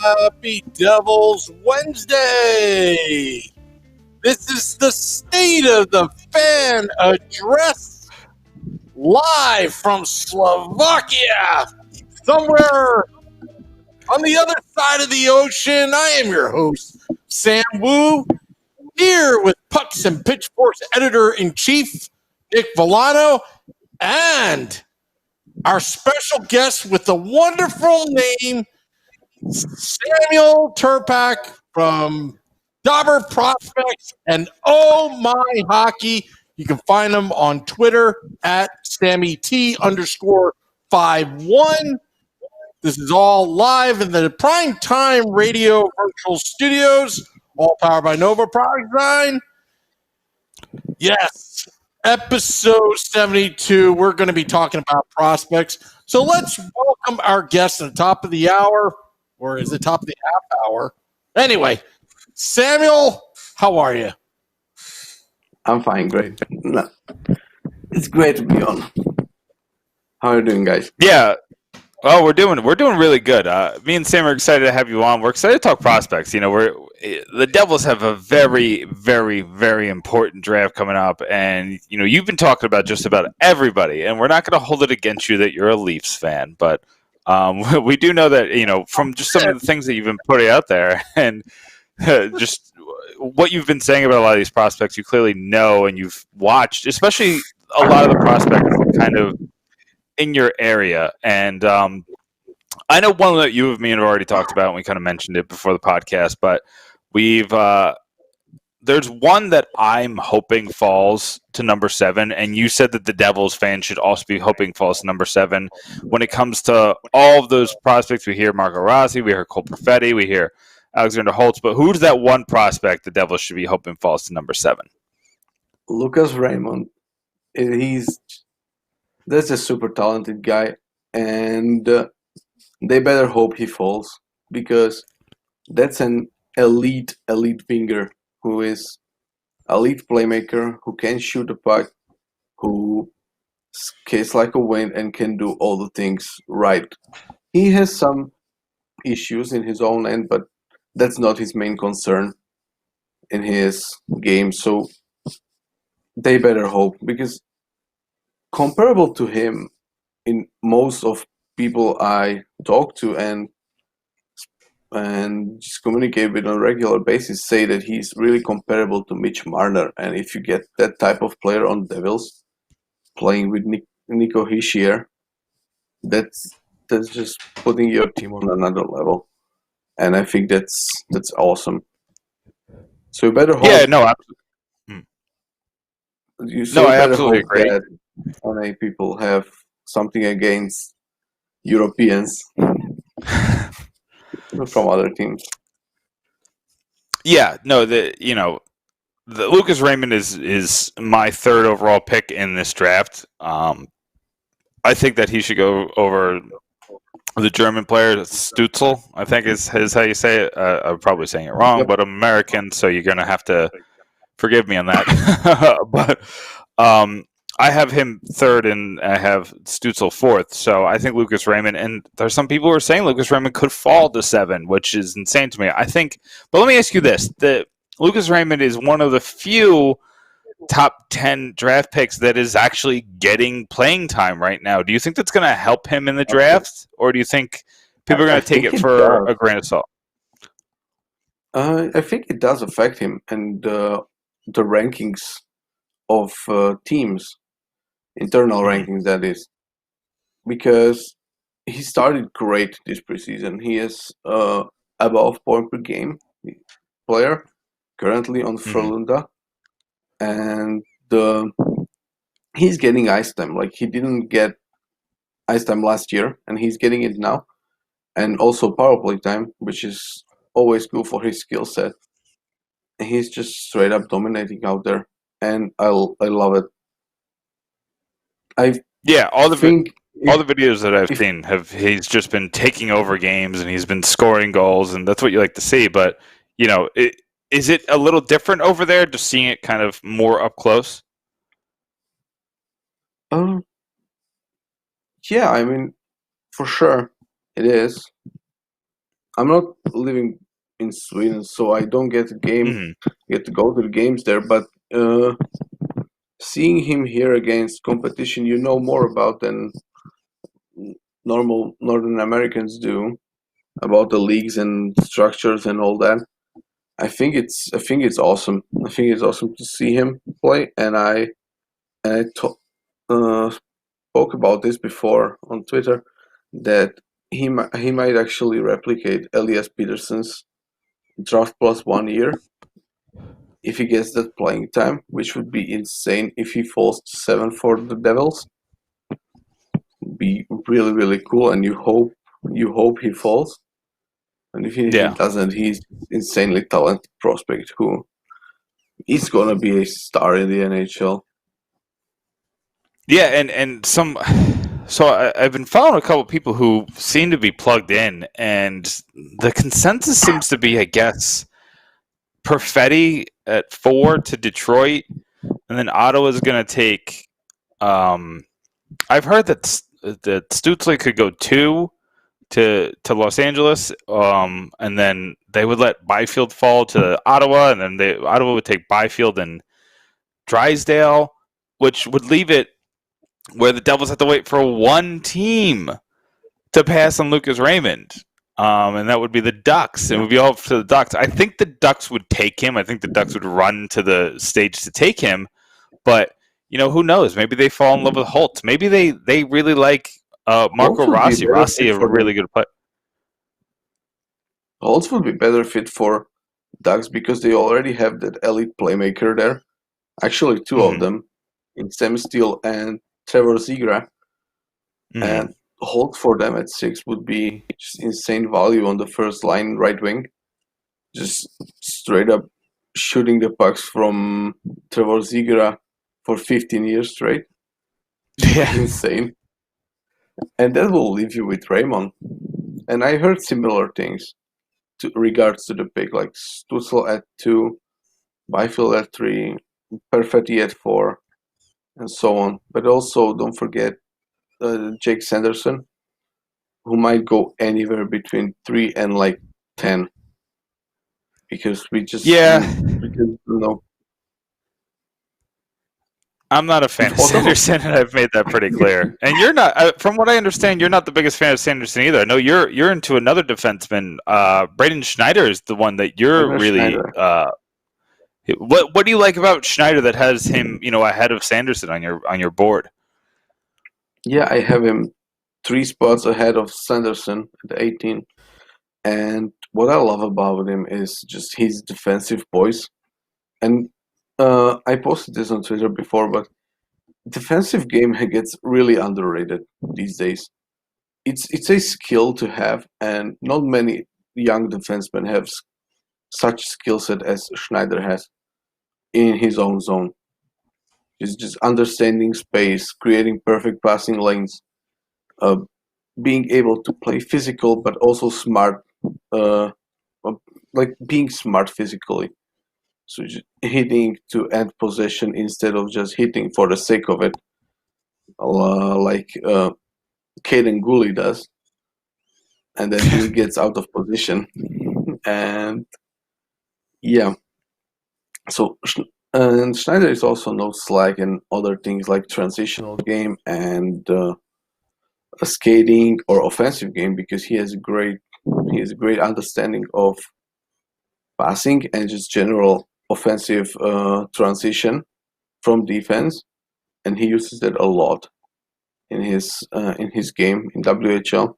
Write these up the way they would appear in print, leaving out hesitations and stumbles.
Happy Devils Wednesday! This is the State of the Fan address live from Slovakia, somewhere on the other side of the ocean. I am your host, Sam Wu, here with Pucks and Pitchforks Editor-in-Chief, Nick Villano, and our special guest with the wonderful name, Samuel Tirpak from Dobber Prospects and Oh My Hockey. You can find him on Twitter at SammyT_51. This is all live in the Prime Time Radio Virtual Studios, all powered by Nova Product Design. Yes, episode 72. We're going to be talking about prospects. So let's welcome our guest at the top of the hour, or is it top of the half hour? Anyway, Samuel, how are you? I'm fine, great. No, it's great to be on. How are you doing, guys? Yeah. Oh, we're doing really good. Me and Sam are excited to have you on. We're excited to talk prospects. You know, the Devils have a very, very, very important draft coming up, and you know you've been talking about just about everybody, and we're not going to hold it against you that you're a Leafs fan, but we do know that from just some of the things that you've been putting out there, and just what you've been saying about a lot of these prospects, you clearly know and you've watched, especially a lot of the prospects kind of in your area. And I know one that you and me have already talked about, and we kind of mentioned it before the podcast, but there's one that I'm hoping falls to number 7, and you said that the Devils fans should also be hoping falls to number 7 when it comes to all of those prospects. We hear Marco Rossi, we hear Cole Perfetti, we hear Alexander Holtz, but who's that one prospect the Devils should be hoping falls to number 7? Lucas Raymond. That's a super talented guy, and they better hope he falls, because that's an elite winger who is elite playmaker, who can shoot a puck, who skates like a wind and can do all the things right. He has some issues in his own end, but that's not his main concern in his game, so they better hope, because comparable to him, in most of people I talk to and just communicate with on a regular basis, say that he's really comparable to Mitch Marner. And if you get that type of player on Devils playing with Nico Hischier, that's just putting your team on another level. And I think that's awesome. So you better hope. Yeah, no, I absolutely agree. That many people have something against Europeans from other teams. Yeah, no, the Lucas Raymond is my 3rd overall pick in this draft. I think that he should go over the German player Stützle, I think is how you say it. I'm probably saying it wrong, but I'm American, so you're going to have to forgive me on that. But I have him 3rd, and I have Stützle 4th. So I think Lucas Raymond, and there's some people who are saying Lucas Raymond could fall to 7, which is insane to me. I think, but let me ask you this: Lucas Raymond is one of the few top 10 draft picks that is actually getting playing time right now. Do you think that's going to help him in the draft, or do you think people are going to take it for a grain of salt? I think it does affect him and the rankings of teams, internal rankings, that is, because he started great this preseason. He is above point per game player currently on Frölunda, and he's getting ice time. Like, he didn't get ice time last year, and he's getting it now, and also power play time, which is always good for his skill set. And he's just straight up dominating out there, and I love it. All the videos that I've seen he's just been taking over games, and he's been scoring goals, and that's what you like to see. But is it a little different over there, just seeing it kind of more up close? Yeah, I mean, for sure. It is. I'm not living in Sweden, so I don't get to go to the games there. But seeing him here against competition, you know more about than normal Northern Americans do about the leagues and structures and all that. I think it's awesome. I think it's awesome to see him play, and I spoke about this before on Twitter that he might actually replicate Elias Peterson's draft plus 1 year if he gets that playing time, which would be insane if he falls to 7 for the Devils. Be really really cool, and you hope he falls. And if he doesn't, he's insanely talented prospect who is gonna be a star in the NHL. Yeah, and some. So I've been following a couple people who seem to be plugged in, and the consensus seems to be, I guess, Perfetti at 4 to Detroit, and then Ottawa's going to take. I've heard that Stützle could go 2 to Los Angeles, and then they would let Byfield fall to Ottawa, and then Ottawa would take Byfield and Drysdale, which would leave it where the Devils have to wait for one team to pass on Lucas Raymond. And that would be the Ducks. It would be all to the Ducks. I think the Ducks would take him. I think the Ducks would run to the stage to take him. But, who knows? Maybe they fall in love with Holtz. Maybe they really like Marco Rossi. Rossi, a really good player. Holtz would be better fit for Ducks because they already have that elite playmaker there. Actually, two of them, in Sam Steele and Trevor Zegras. And Holt for them at 6 would be just insane value on the first line right wing. Just straight up shooting the pucks from Trevor Zegras for 15 years straight. Yeah. Insane. And that will leave you with Raymond. And I heard similar things regards to the pick, like Stützle at 2, Byfield at 3, Perfetti at 4, and so on. But also don't forget Jake Sanderson, who might go anywhere between 3 and 10, because we just don't know. I'm not a fan of Sanderson, and I've made that pretty clear. And you're not, from what I understand, you're not the biggest fan of Sanderson either. No, you're into another defenseman. Braden Schneider is the one that you're really. What do you like about Schneider that has him, ahead of Sanderson on your board? Yeah, I have him 3 spots ahead of Sanderson at 18. And what I love about him is just his defensive voice. And I posted this on Twitter before, but defensive game gets really underrated these days. It's a skill to have, and not many young defensemen have such skill set as Schneider has in his own zone. He's just understanding space, creating perfect passing lanes, being able to play physical but also smart, like being smart physically. So just hitting to end possession instead of just hitting for the sake of it, like Caden Gooley does, and then he gets out of position. And yeah, so and Schneider is also no slack in other things like transitional game and skating or offensive game, because he has a great understanding of passing and just general offensive transition from defense, and he uses that a lot in his game in WHL.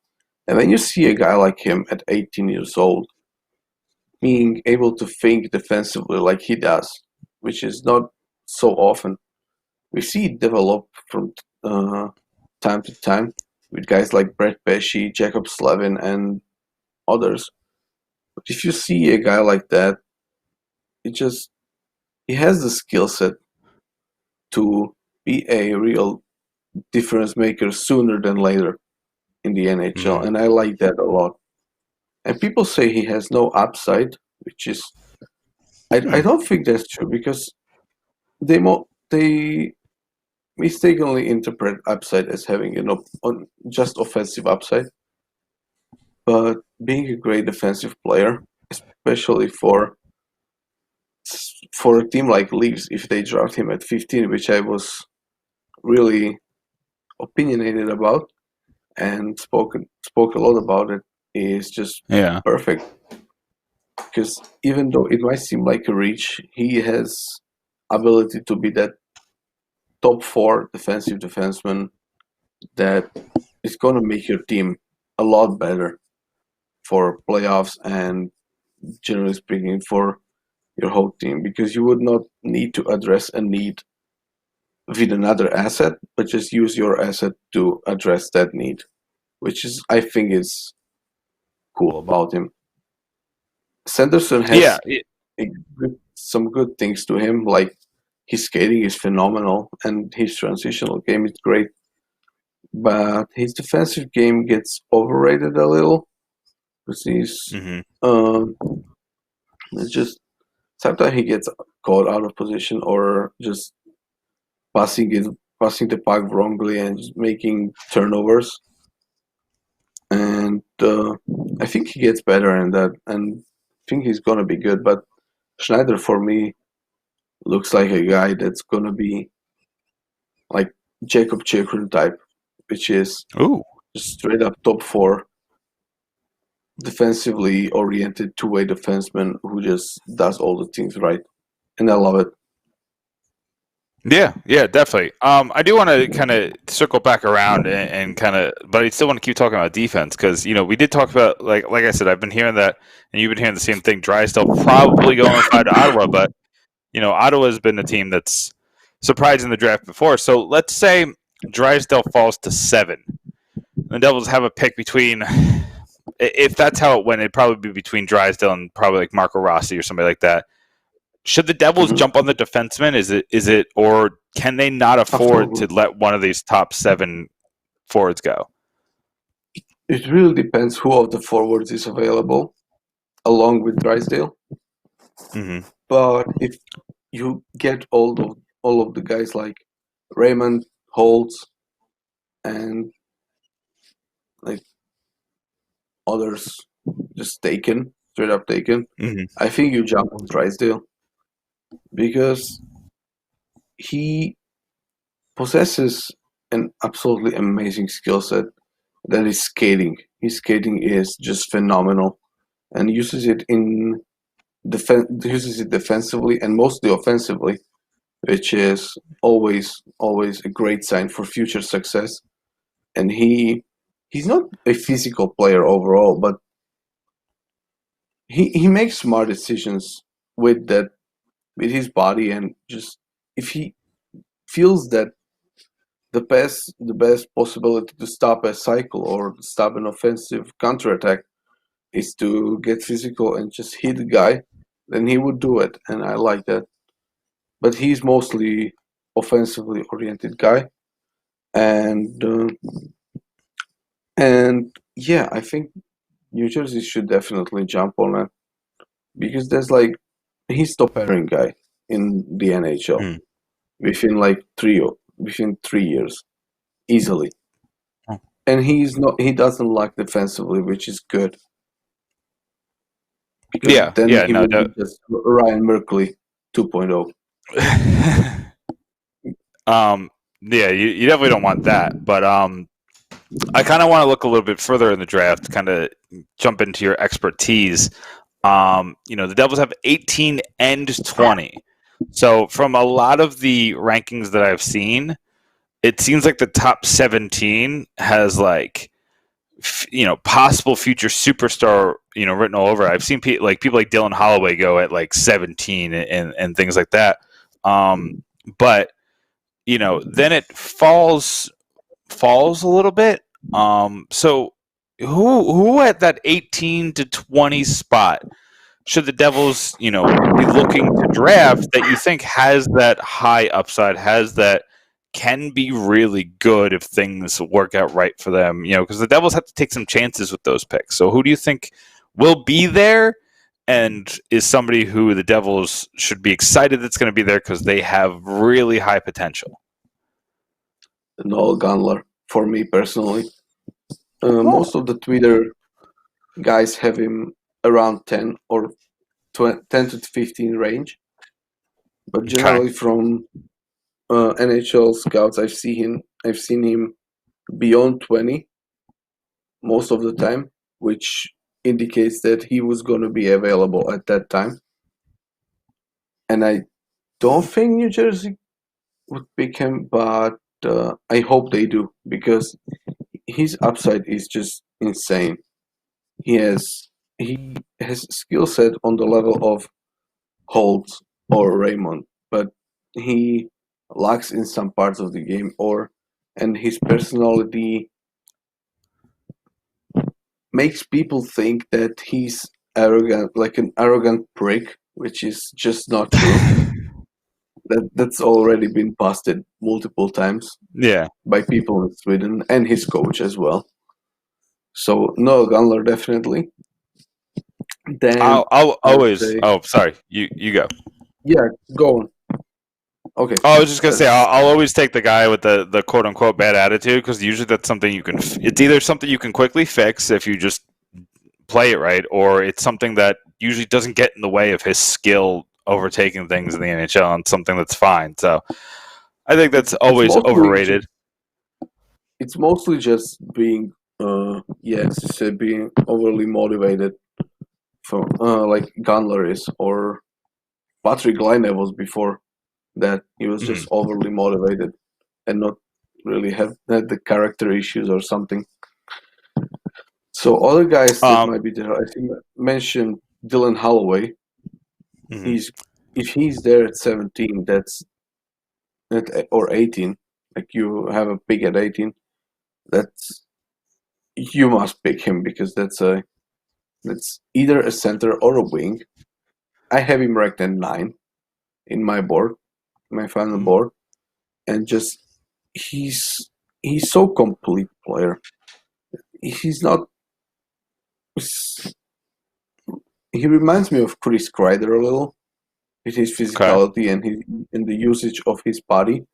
And when you see a guy like him at 18 years old being able to think defensively like he does, which is not so often, we see it develop from time to time with guys like Brett Pesci, Jacob Slavin, and others. But if you see a guy like that, he has the skill set to be a real difference maker sooner than later in the NHL, and I like that a lot. And people say he has no upside, which is I don't think that's true, because they mistakenly interpret upside as having just offensive upside. but being a great defensive player, especially for a team like Leafs, if they draft him at 15, which I was really opinionated about and spoke a lot about it, is just Yeah. perfect. Because even though it might seem like a reach, he has ability to be that top 4 defensive defenseman that is going to make your team a lot better for playoffs and generally speaking for your whole team, because you would not need to address a need with another asset, but just use your asset to address that need, which is, I think, is cool about him. Sanderson has some good things to him, like his skating is phenomenal and his transitional game is great, but his defensive game gets overrated a little because he's it's just sometimes he gets caught out of position or just passing the puck wrongly and just making turnovers. And I think he gets better in that, and I think he's gonna be good. But Schneider, for me, looks like a guy that's gonna be like Jacob Chikrin type, which is just straight up top 4 defensively oriented two-way defenseman who just does all the things right, and I love it. Yeah, definitely. I do want to kind of circle back around and kind of, but I still want to keep talking about defense because we did talk about like I said, I've been hearing that, and you've been hearing the same thing. Drysdale probably going to Ottawa, but Ottawa has been a team that's surprised in the draft before. So let's say Drysdale falls to 7. The Devils have a pick between. If that's how it went, it'd probably be between Drysdale and probably like Marco Rossi or somebody like that. Should the Devils jump on the defenseman? Is it, or can they not afford to let one of these top 7 forwards go? It really depends who of the forwards is available, along with Drysdale. Mm-hmm. But if you get all of the guys like Raymond, Holtz, and like others just straight up taken, I think you jump on Drysdale because he possesses an absolutely amazing skill set that is skating. His skating is just phenomenal and uses it defensively and mostly offensively, which is always a great sign for future success. And he's not a physical player overall, but he makes smart decisions with his body, and just if he feels that the best possibility to stop a cycle or stop an offensive counterattack is to get physical and just hit the guy, then he would do it, and I like that. But he's mostly offensively oriented guy, and yeah, I think New Jersey should definitely jump on it because he's top pairing guy in the NHL within 3 years easily, and he doesn't lack defensively, which is good. Because then he would be just Ryan Merkley 2.0. Yeah, you definitely don't want that, but I kind of want to look a little bit further in the draft, kind of jump into your expertise. The Devils have 18 and 20. So from a lot of the rankings that I've seen, it seems like the top 17 has possible future superstar, written all over. I've seen people like Dylan Holloway go at like 17 and things like that. But then it falls a little bit. So who at that 18 to 20 spot should the Devils, be looking to draft that you think has that high upside, can be really good if things work out right for them, because the Devils have to take some chances with those picks. So who do you think will be there and is somebody who the Devils should be excited that's going to be there because they have really high potential? Noel Gunler, for me personally. Most of the Twitter guys have him around 10 or 10 to 15 range. But generally, from NHL scouts, I've seen him beyond 20 most of the time, which indicates that he was going to be available at that time. And I don't think New Jersey would pick him, but I hope they do, because his upside is just insane. He has skill set on the level of Holtz or Raymond, but he lacks in some parts of the game, and his personality makes people think that he's arrogant, like an arrogant prick, which is just not true. That's already been busted multiple times. Yeah. By people in Sweden and his coach as well. So no, Gunler definitely. Then I'll always. Oh, sorry. You go. Yeah, go on. Okay. I was just gonna say I'll always take the guy with the quote unquote bad attitude, because usually that's something you can. It's either something you can quickly fix if you just play it right, or it's something that usually doesn't get in the way of his skill overtaking things in the NHL, and something that's fine. So I think that's always overrated. It's mostly just being, being overly motivated, for like Gunler is, or Patrick Laine was before that. He was just overly motivated and not really had the character issues or something. So other guys that might be there, I think I mentioned Dylan Holloway. If he's there at 17, or 18, like you have a pick at 18, you must pick him, because that's either a center or a wing. I have him ranked at 9 in my final board, and just he's so complete player. He's not. He reminds me of Chris Kreider a little, with his physicality and the usage of his body,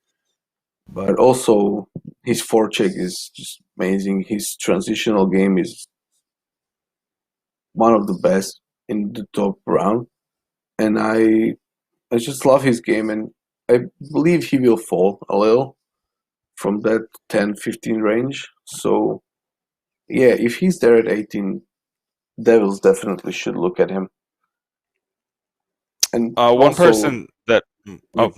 but also his forecheck is just amazing. His transitional game is one of the best in the top round, and I just love his game, and I believe he will fall a little from that 10-15 range. So yeah, if he's there at 18, Devils definitely should look at him. And one person that one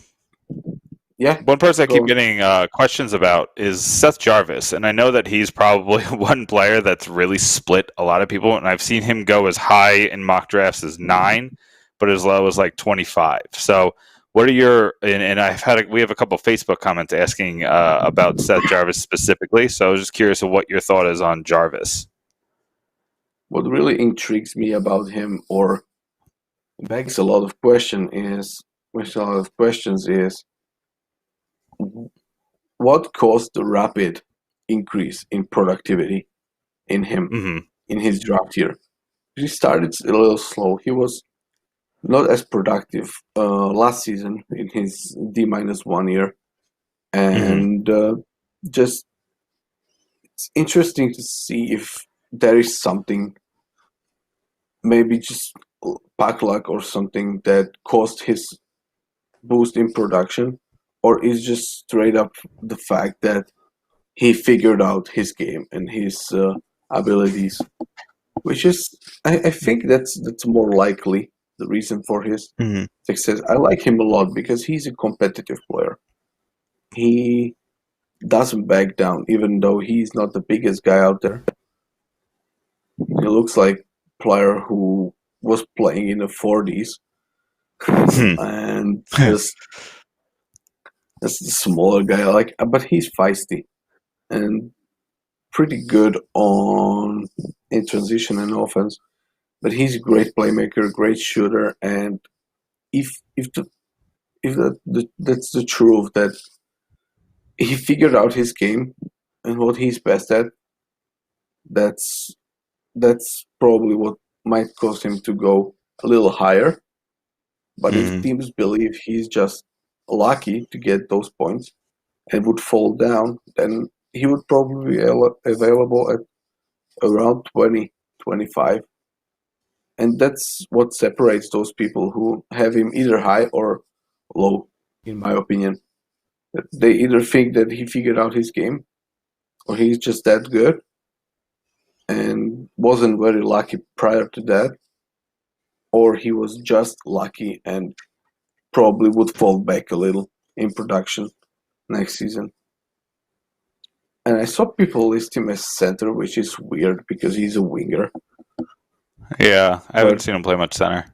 person I keep getting questions about is Seth Jarvis, and I know that he's probably one player that's really split a lot of people, and I've seen him go as high in mock drafts as 9, but as low as like 25. So what are your, and we have a couple of Facebook comments asking about Seth Jarvis specifically, so I was just curious of what your thought is on Jarvis. What really intrigues me about him, or begs a lot of questions, is what caused the rapid increase in productivity in him in his draft year. He started a little slow. He was not as productive last season in his D-1 year, and just it's interesting to see if there is something, maybe just puck luck or something, that caused his boost in production, or is just straight up the fact that he figured out his game and his abilities, which is, I think that's more likely the reason for his success. I like him a lot because he's a competitive player. He doesn't back down, even though he's not the biggest guy out there. He looks like a player who was playing in the 40s and just a smaller guy, but he's feisty and pretty good in transition and offense. But he's a great playmaker, great shooter, and if that's the truth, that he figured out his game and what he's best at, that's probably what might cause him to go a little higher. But if teams believe he's just lucky to get those points and would fall down, then he would probably be available at around 20 25. And that's what separates those people who have him either high or low, in my opinion. They either think that he figured out his game, or he's just that good and wasn't very lucky prior to that, or he was just lucky and probably would fall back a little in production next season. And I saw people list him as center, which is weird because he's a winger. Yeah, I haven't seen him play much center.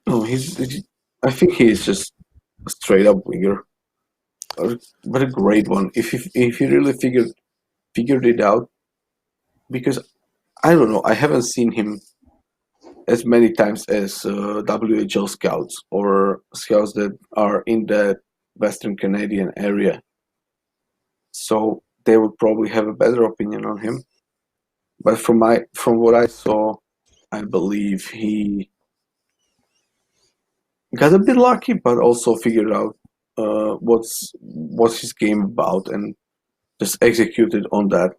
No, I think he's just a straight up winger, but a great one. If he really figured it out, because I don't know, I haven't seen him as many times as WHL scouts or scouts that are in the Western Canadian area. So they would probably have a better opinion on him. But from what I saw, I believe he got a bit lucky, but also figured out what's his game about and just executed on that,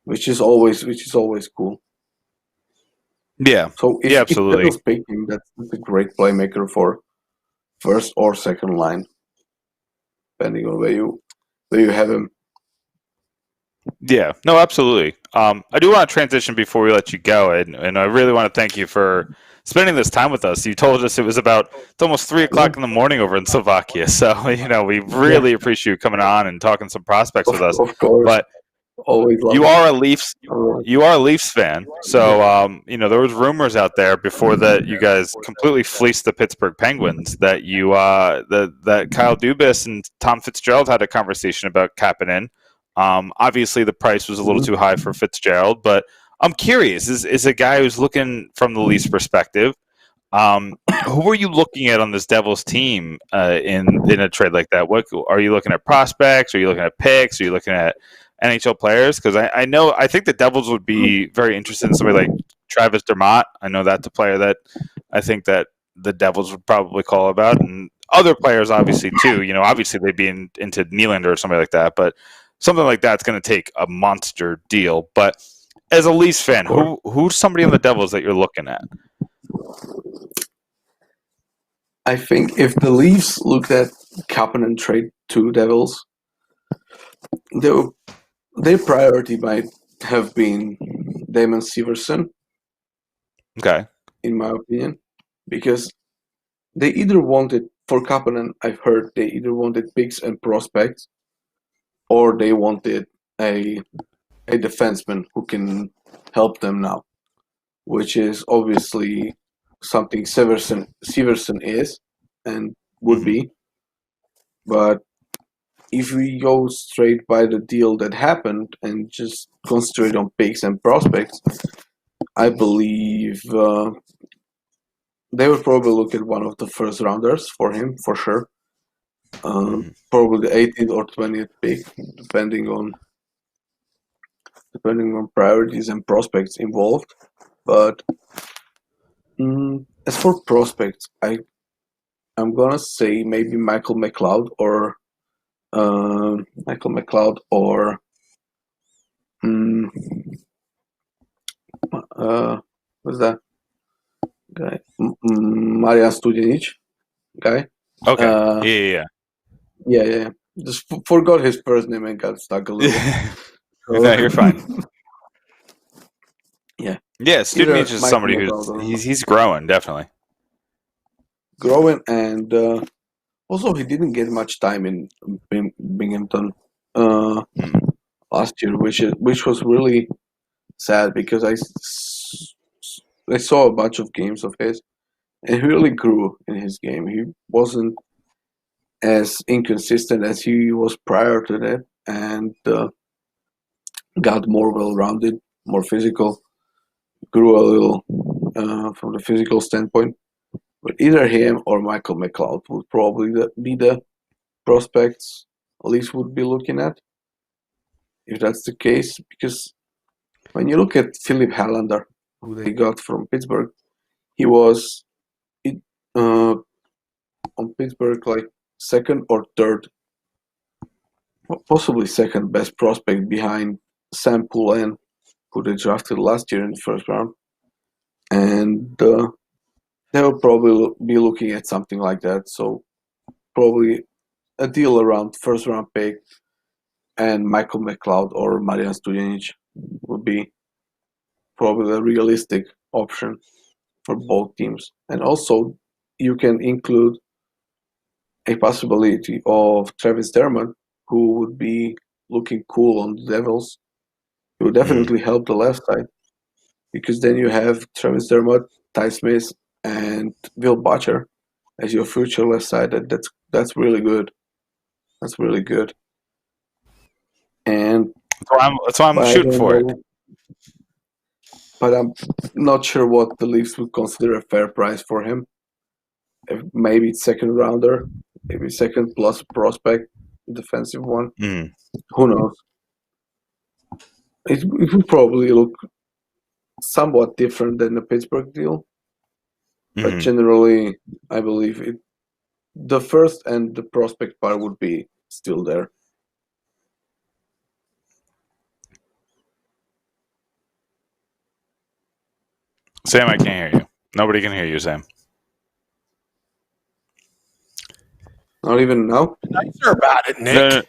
which is always cool. Yeah. So if absolutely. Devil's pick him, that's a great playmaker for first or second line, depending on where you have him. Yeah, no, absolutely. I do want to transition before we let you go, and I really want to thank you for spending this time with us. You told us it's almost 3:00 in the morning over in Slovakia, so we really appreciate you coming on and talking some prospects with us. Of course, but always love you it. are a Leafs fan, so there was rumors out there before that you guys completely fleeced the Pittsburgh Penguins, that that Kyle Dubas and Tom Fitzgerald had a conversation about Kapanen. Obviously, the price was a little too high for Fitzgerald, but I'm curious: is a guy who's looking from the Leafs perspective? Who are you looking at on this Devils team in a trade like that? What are you looking at? Prospects? Are you looking at picks? Are you looking at NHL players? Because I think the Devils would be very interested in somebody like Travis Dermott. I know that's a player that I think that the Devils would probably call about, and other players obviously too. Obviously they'd be into Nylander or somebody like that, but something like that's going to take a monster deal. But as a Leafs fan, who's somebody on the Devils that you're looking at? I think if the Leafs looked at Kapanen trade to Devils, their priority might have been Damon Severson. Okay. In my opinion, because they either wanted, for Kapanen, I've heard they either wanted picks and prospects, or they wanted a defenseman who can help them now, which is obviously something Severson is and would be. But if we go straight by the deal that happened and just concentrate on picks and prospects, I believe they would probably look at one of the first rounders for him, for sure. Probably the 18th or 20th pick, depending on priorities and prospects involved. But as for prospects, I'm gonna say maybe Michael McLeod or what's that guy? Marian Studenic guy. Okay. Yeah. Just forgot his first name and got stuck a little. No, you're fine. Yeah. Yeah, Studenic is somebody who's he's growing, definitely. Growing, and also he didn't get much time in Binghamton last year, which was really sad because I saw a bunch of games of his, and he really grew in his game. He wasn't as inconsistent as he was prior to that, and got more well-rounded, more physical, grew a little from the physical standpoint. But either him or Michael McLeod would probably be the prospects Leafs would be looking at, if that's the case. Because when you look at Philip Hallander, who they got from Pittsburgh, he was on Pittsburgh like second or third, possibly second best prospect behind Sam Poulin, who they drafted last year in the first round, and they will probably be looking at something like that. So probably a deal around first round pick and Michael McLeod or Marian Studenic would be probably a realistic option for both teams. And also, you can include a possibility of Travis Dermott, who would be looking cool on the Devils. It would definitely help the left side, because then you have Travis Dermott, Ty Smith, and Will Butcher as your future left side. That's really good. That's really good. And that's why I'm shooting for it. But I'm not sure what the Leafs would consider a fair price for him. Maybe second rounder, maybe second plus prospect, defensive one. Who knows? It would probably look somewhat different than the Pittsburgh deal. But generally, I believe the first and the prospect part would be still there. Sam, I can't hear you. Nobody can hear you, Sam. Not even now? Nicer about it, Nick.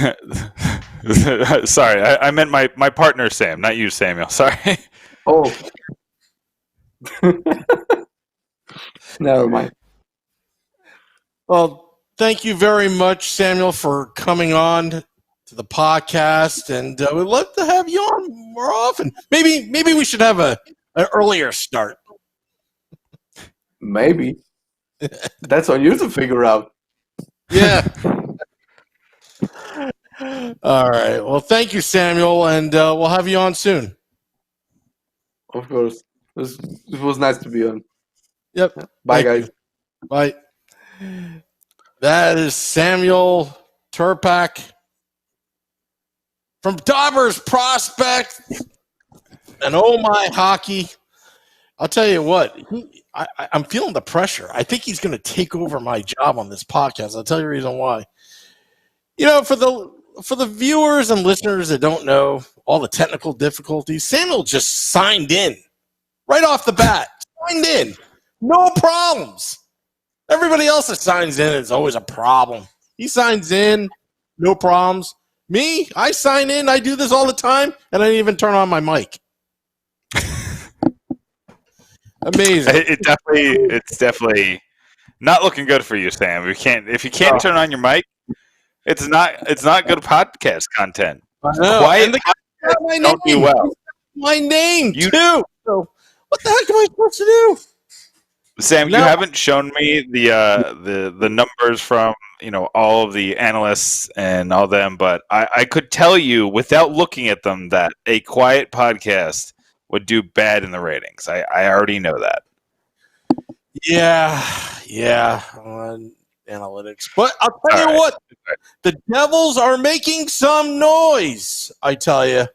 No. Sorry, I meant my partner, Sam, not you, Samuel. Sorry. Oh. Never mind. Well, thank you very much, Samuel, for coming on to the podcast, and we'd love to have you on more often. Maybe we should have an earlier start. Maybe. That's on you to figure out. Yeah. All right. Well, thank you, Samuel, and we'll have you on soon. Of course. It was nice to be on. Yep. Bye, guys. You. Bye. That is Samuel Tirpak from Dobber's Prospect and Oh My Hockey. I'll tell you what, I'm feeling the pressure. I think he's going to take over my job on this podcast. I'll tell you the reason why. You know, for the viewers and listeners that don't know all the technical difficulties, Samuel just signed in right off the bat. Signed in. No problems. Everybody else that signs in is always a problem. He signs in, no problems. Me, I sign in, I do this all the time, and I didn't even turn on my mic. Amazing. It's definitely not looking good for you, Sam. If you can't turn on your mic, it's not good podcast content. I know. Quiet podcasts don't do well. My name too. So what the heck am I supposed to do? Sam, you haven't shown me the numbers from all of the analysts and all them, but I could tell you without looking at them that a quiet podcast would do bad in the ratings. I already know that. Yeah, on analytics. But I'll tell you what, the Devils are making some noise, I tell you,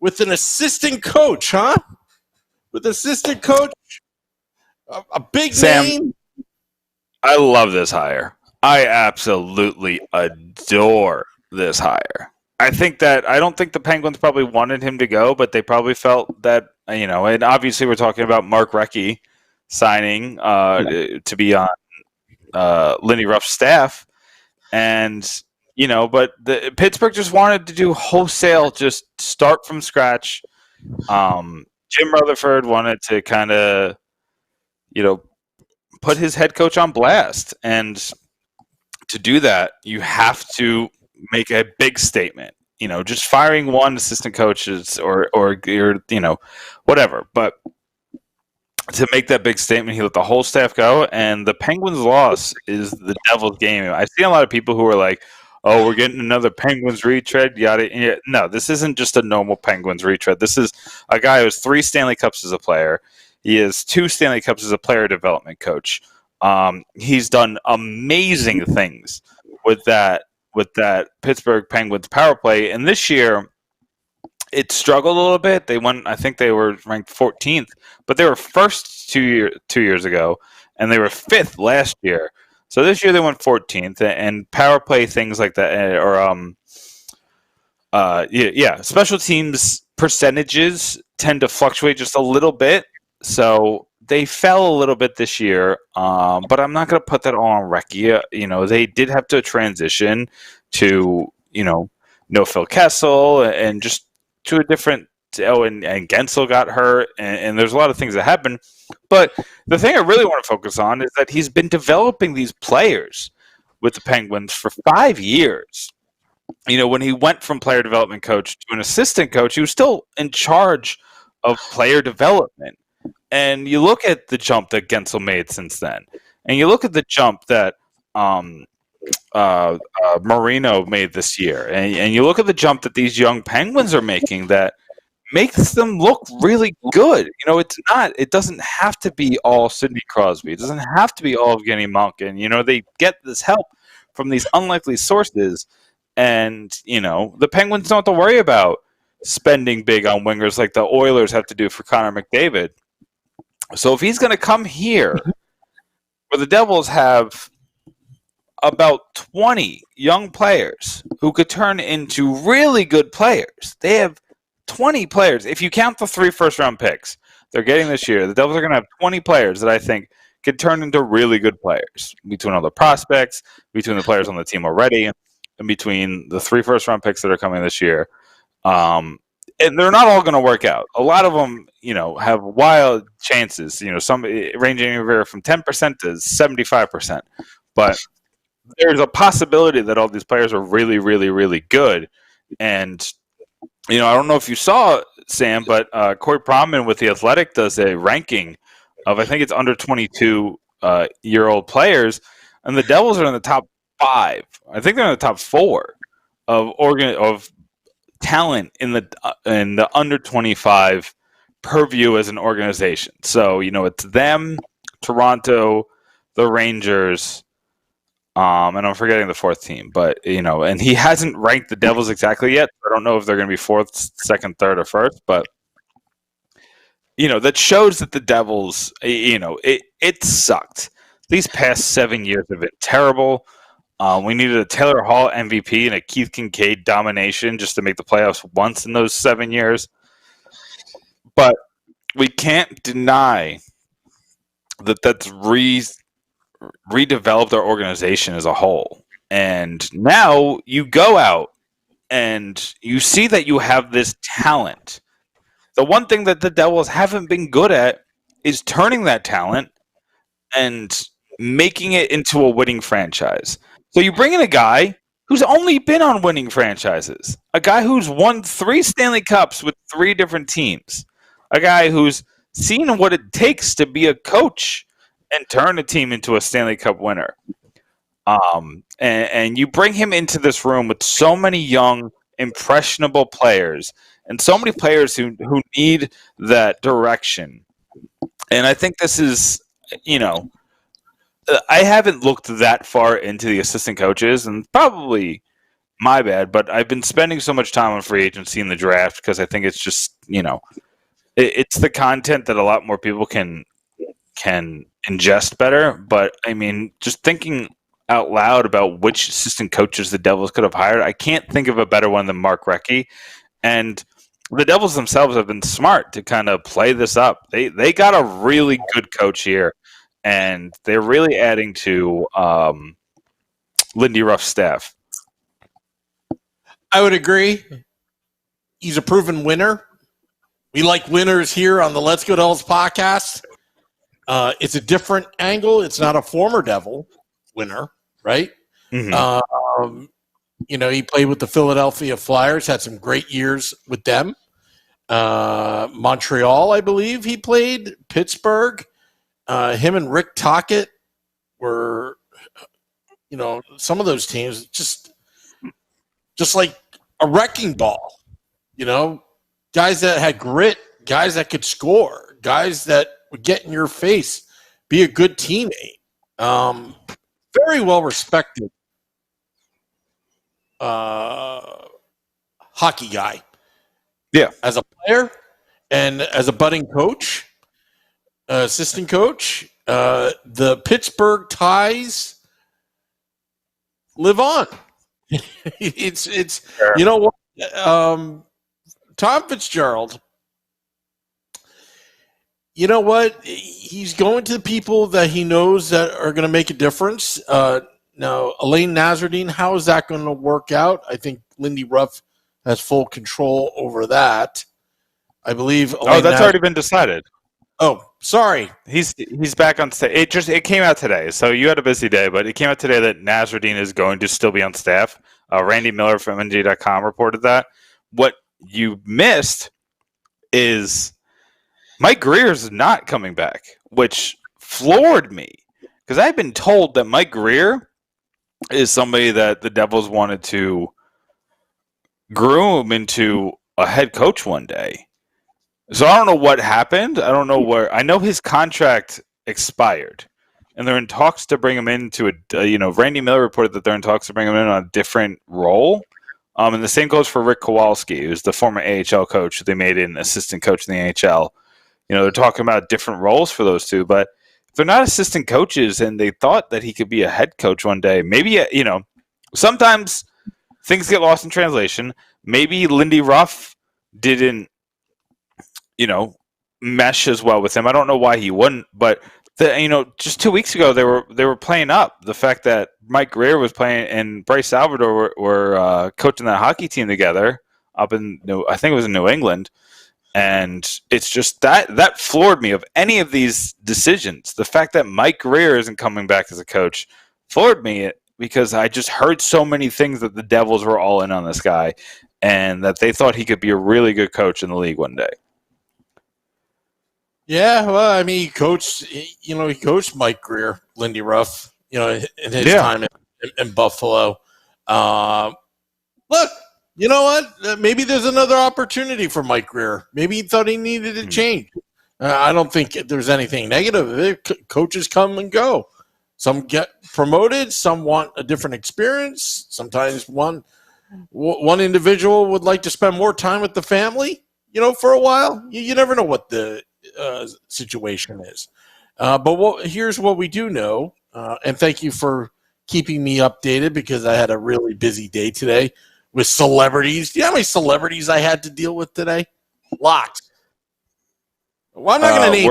with an assistant coach, huh? With assistant coach, a big Sam, name. I love this hire. I absolutely adore this hire. I don't think the Penguins probably wanted him to go, but they probably felt that, and obviously we're talking about Mark Recchi signing to be on Lindy Ruff's staff. And, but Pittsburgh just wanted to do wholesale, just start from scratch. Jim Rutherford wanted to kind of, put his head coach on blast. And to do that, you have to make a big statement. Just firing one assistant coach or whatever. But to make that big statement, he let the whole staff go, and the Penguins' loss is the Devils' game. I see a lot of people who are like, "Oh, we're getting another Penguins retread." Yada. No, this isn't just a normal Penguins retread. This is a guy who has 3 Stanley Cups as a player. He has 2 Stanley Cups as a player development coach. He's done amazing things with that Pittsburgh Penguins power play. And this year, it struggled a little bit. I think they were ranked 14th, but they were first 2 years ago, and they were 5th last year. So this year they went 14th, and power play things like that, or special teams percentages tend to fluctuate just a little bit. So they fell a little bit this year, but I'm not going to put that all on Recchi. They did have to transition to, no Phil Kessel and just to a different. And Gensel got hurt, and there's a lot of things that happened. But the thing I really want to focus on is that he's been developing these players with the Penguins for 5 years. When he went from player development coach to an assistant coach, he was still in charge of player development. And you look at the jump that Gensel made since then, and you look at the jump that Marino made this year, and you look at the jump that these young Penguins are making that makes them look really good. It doesn't have to be all Sidney Crosby. It doesn't have to be all Evgeny Malkin. They get this help from these unlikely sources. And, the Penguins don't have to worry about spending big on wingers like the Oilers have to do for Connor McDavid. So if he's going to come here, where the Devils have about 20 young players who could turn into really good players. They have 20 players. If you count the 3 first-round picks they're getting this year, the Devils are going to have 20 players that I think could turn into really good players between all the prospects, between the players on the team already, and between the 3 first-round picks that are coming this year. And they're not all going to work out. A lot of them, have wild chances, some ranging anywhere from 10% to 75%. But there's a possibility that all these players are really, really, really good. And, I don't know if you saw, Sam, but Corey Pronman with The Athletic does a ranking of, I think it's under 22-year-old players, and the Devils are in the top 5. I think they're in the top 4 of talent in the under 25 purview as an organization. So, it's them, Toronto, the Rangers, and I'm forgetting the 4th team, but, and he hasn't ranked the Devils exactly yet. I don't know if they're going to be 4th, 2nd, 3rd, or 1st, but, that shows that the Devils, it sucked. These past 7 years have been terrible. We needed a Taylor Hall MVP and a Keith Kincaid domination just to make the playoffs once in those 7 years. But we can't deny that that's redeveloped our organization as a whole. And now you go out and you see that you have this talent. The one thing that the Devils haven't been good at is turning that talent and making it into a winning franchise. So you bring in a guy who's only been on winning franchises, a guy who's won 3 Stanley Cups with 3 different teams, a guy who's seen what it takes to be a coach and turn a team into a Stanley Cup winner. And you bring him into this room with so many young, impressionable players and so many players who need that direction. And I think this is, I haven't looked that far into the assistant coaches, and probably my bad, but I've been spending so much time on free agency and the draft because I think it's just, it's the content that a lot more people can ingest better. But, just thinking out loud about which assistant coaches the Devils could have hired, I can't think of a better one than Mark Recchi. And the Devils themselves have been smart to kind of play this up. They got a really good coach here. And they're really adding to Lindy Ruff's staff. I would agree. He's a proven winner. We like winners here on the Let's Go Devils podcast. It's a different angle. It's not a former Devil winner, right? Mm-hmm. He played with the Philadelphia Flyers, had some great years with them. Montreal, I believe he played. Pittsburgh. Him and Rick Tocchet were, some of those teams just like a wrecking ball, guys that had grit, guys that could score, guys that would get in your face, be a good teammate. Very well respected hockey guy. Yeah. As a player and as a budding coach. Assistant coach, the Pittsburgh ties live on. It's sure. You know what? Tom Fitzgerald, you know what? He's going to the people that he knows that are going to make a difference. Now, Elaine Nasruddin, how is that going to work out? I think Lindy Ruff has full control over that. I believe. That's already been decided. Oh, sorry. He's back on staff. It came out today, so you had a busy day, but it came out today that Nasruddin is going to still be on staff. Randy Miller from NJ.com reported that. What you missed is Mike Greer's not coming back, which floored me because I've been told that Mike Greer is somebody that the Devils wanted to groom into a head coach one day. So I don't know what happened. I don't know where. I know his contract expired, and they're in talks to bring him into Randy Miller reported that they're in talks to bring him in on a different role. And the same goes for Rick Kowalski, who's the former AHL coach who they made an assistant coach in the NHL. They're talking about different roles for those two, but if they're not assistant coaches and they thought that he could be a head coach one day, maybe, sometimes things get lost in translation. Maybe Lindy Ruff didn't, mesh as well with him. I don't know why he wouldn't, but just 2 weeks ago they were playing up the fact that Mike Greer was playing and Bryce Salvador were coaching that hockey team together up in I think it was in New England, and it's just that floored me of any of these decisions. The fact that Mike Greer isn't coming back as a coach floored me because I just heard so many things that the Devils were all in on this guy and that they thought he could be a really good coach in the league one day. Yeah, well, I mean, he coached Mike Greer, Lindy Ruff, in his time in Buffalo. Look, you know what? Maybe there's another opportunity for Mike Greer. Maybe he thought he needed a change. I don't think there's anything negative. Coaches come and go. Some get promoted. Some want a different experience. Sometimes one individual would like to spend more time with the family, for a while. You never know what the situation is. But here's what we do know, and thank you for keeping me updated because I had a really busy day today with celebrities. Do you know how many celebrities I had to deal with today? Lots. Well, I'm not going to name.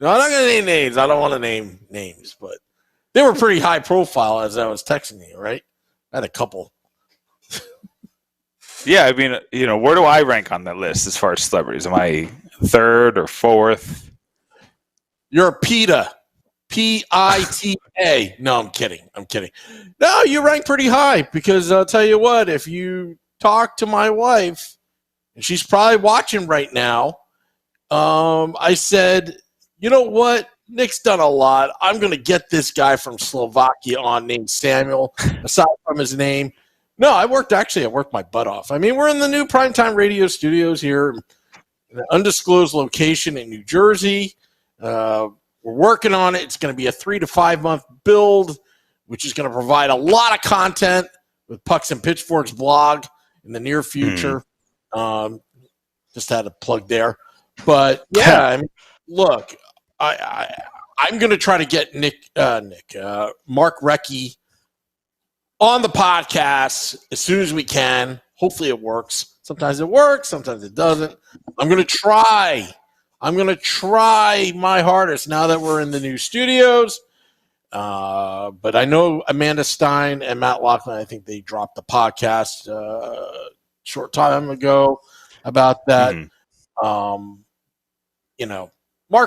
No, I'm not going to name names. I don't want to name names, but they were pretty high profile as I was texting you, right? I had a couple. Yeah, I mean, where do I rank on that list as far as celebrities? Am I third or fourth? You're a PITA. PITA. No, I'm kidding. No, you rank pretty high because I'll tell you what, if you talk to my wife, and she's probably watching right now, I said, you know what? Nick's done a lot. I'm going to get this guy from Slovakia on named Samuel, aside from his name. No, I worked my butt off. I mean, we're in the new primetime radio studios here, in an undisclosed location in New Jersey. We're working on it. It's going to be a 3 to 5 month build, which is going to provide a lot of content with Pucks and Pitchforks blog in the near future. Just had a plug there. But, yeah, I mean, look, I'm going to try to get Mark Recchi on the podcast as soon as we can. Hopefully it works. Sometimes it works. Sometimes it doesn't. I'm going to try my hardest now that we're in the new studios. But I know Amanda Stein and Matt Loughlin, I think they dropped the podcast short time ago about that. Mark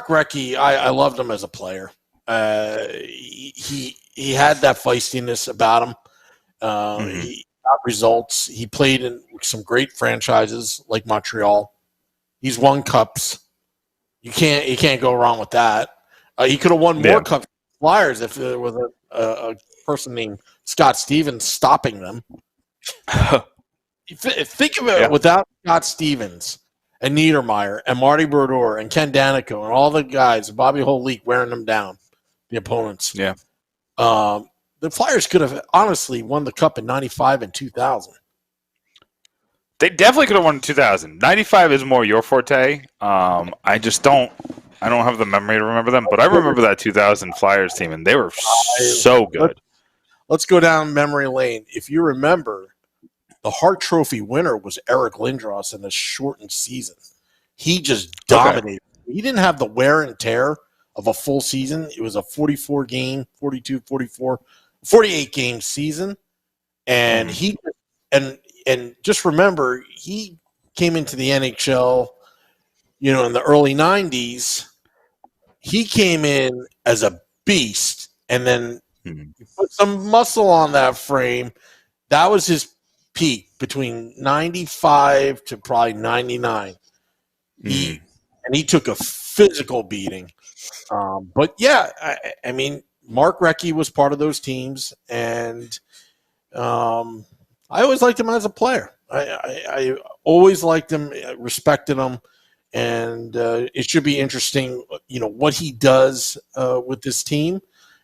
Recchi, I loved him as a player. He had that feistiness about him. He got results. He played in some great franchises like Montreal. He's won cups. You can't go wrong with that. He could have won more cups with Flyers if there was a person named Scott Stevens stopping them. Think of it without Scott Stevens and Niedermeyer and Marty Brodeur and Ken Danico and all the guys, Bobby Holik wearing them down, the opponents. Yeah. The Flyers could have honestly won the cup in 95 and 2000. They definitely could have won in 2000. 95 is more your forte. I don't have the memory to remember them, but I remember that 2000 Flyers team, and they were so good. Let's go down memory lane. If you remember, the Hart Trophy winner was Eric Lindros in a shortened season. He just dominated. Okay. He didn't have the wear and tear of a full season. It was a 44 game, 42, 44, 48 game season. And he and just remember, he came into the NHL, in the early 90s. He came in as a beast, and then you put some muscle on that frame. That was his peak between 95 to probably 99. He took a physical beating. But yeah, I mean, Mark Recchi was part of those teams, and I always liked him as a player. I always liked him, respected him, and it should be interesting, what he does with this team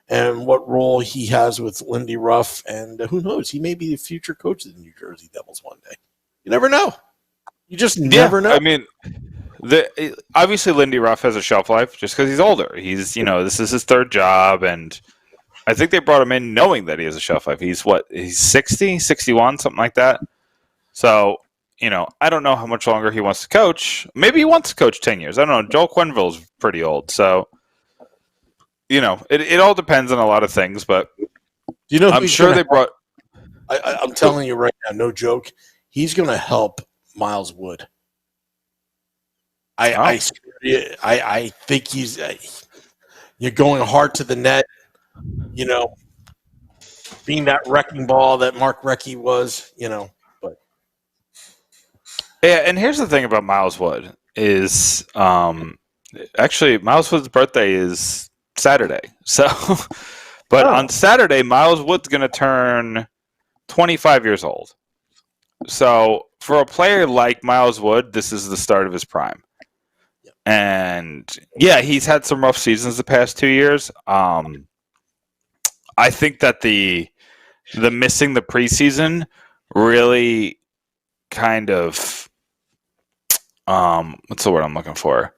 and what role he has with Lindy Ruff. And who knows, he may be the future coach of the New Jersey Devils one day. You never know. You just never know. I mean, obviously Lindy Ruff has a shelf life just because he's older. He's, this is his third job, and I think they brought him in knowing that he has a shelf life. He's 60, 61, something like that. So, I don't know how much longer he wants to coach. Maybe he wants to coach 10 years. I don't know. Joel Quenneville's pretty old. So, it all depends on a lot of things, but I'm sure they brought... I'm telling you right now, no joke, he's going to help Miles Wood. I think he's you're going hard to the net, being that wrecking ball that Mark Recchi was, but yeah. And here's the thing about Miles Wood is, actually Miles Wood's birthday is Saturday. So, but on Saturday, Miles Wood's going to turn 25 years old. So for a player like Miles Wood, this is the start of his prime. And yeah, he's had some rough seasons the past 2 years. I think that the missing the preseason really kind of what's the word I'm looking for?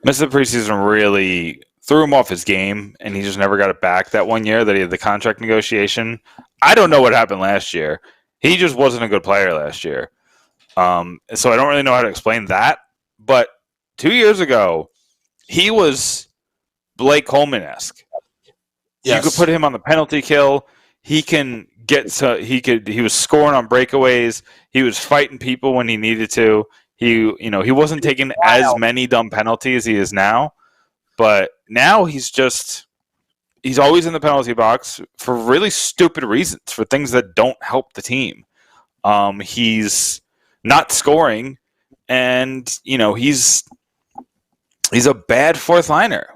Missing the preseason really threw him off his game, and he just never got it back that 1 year that he had the contract negotiation. I don't know what happened last year. He just wasn't a good player last year. So I don't really know how to explain that. But 2 years ago, he was Blake Coleman-esque. Yes. You could put him on the penalty kill. He can get to. He was scoring on breakaways. He was fighting people when he needed to. He wasn't taking as many dumb penalties as he is now. But now he's always in the penalty box for really stupid reasons, for things that don't help the team. He's not scoring, and he's a bad fourth liner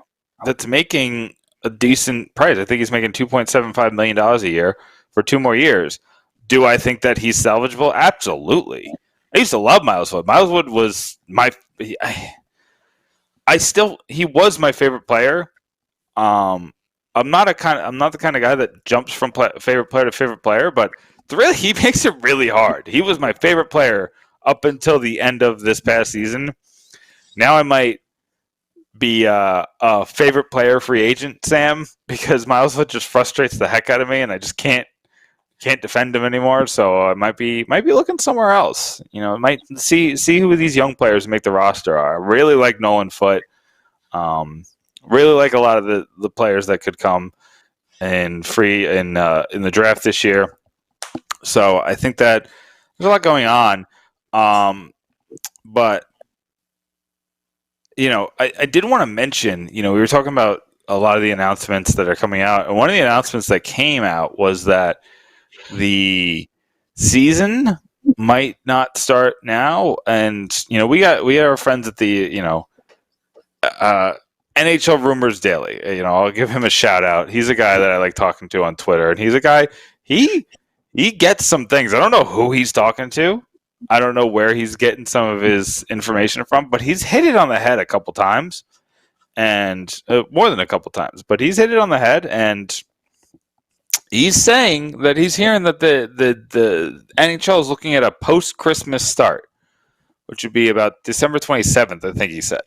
that's making a decent price. I think he's making $2.75 million a year for 2 more years. Do I think that he's salvageable? Absolutely. I used to love Miles Wood. Miles Wood was he was my favorite player. I'm not the kind of guy that jumps from favorite player to favorite player, but he makes it really hard. He was my favorite player up until the end of this past season. Now I might be a favorite player free agent, Sam, because Miles Wood just frustrates the heck out of me, and I just can't defend him anymore. So I might be looking somewhere else. Might see who these young players who make the roster are. I really like Nolan Foote. Really like a lot of the players that could come in free in the draft this year. So I think that there's a lot going on. But I did want to mention, we were talking about a lot of the announcements that are coming out, and one of the announcements that came out was that the season might not start now. And we got our friends at the NHL Rumors Daily. I'll give him a shout out. He's a guy that I like talking to on Twitter, and he's a guy he gets some things. I don't know who he's talking to. I don't know where he's getting some of his information from, but he's hit it on the head a couple times, and more than a couple times. But he's hit it on the head, and he's saying that he's hearing that the NHL is looking at a post-Christmas start, which would be about December 27th, I think he said.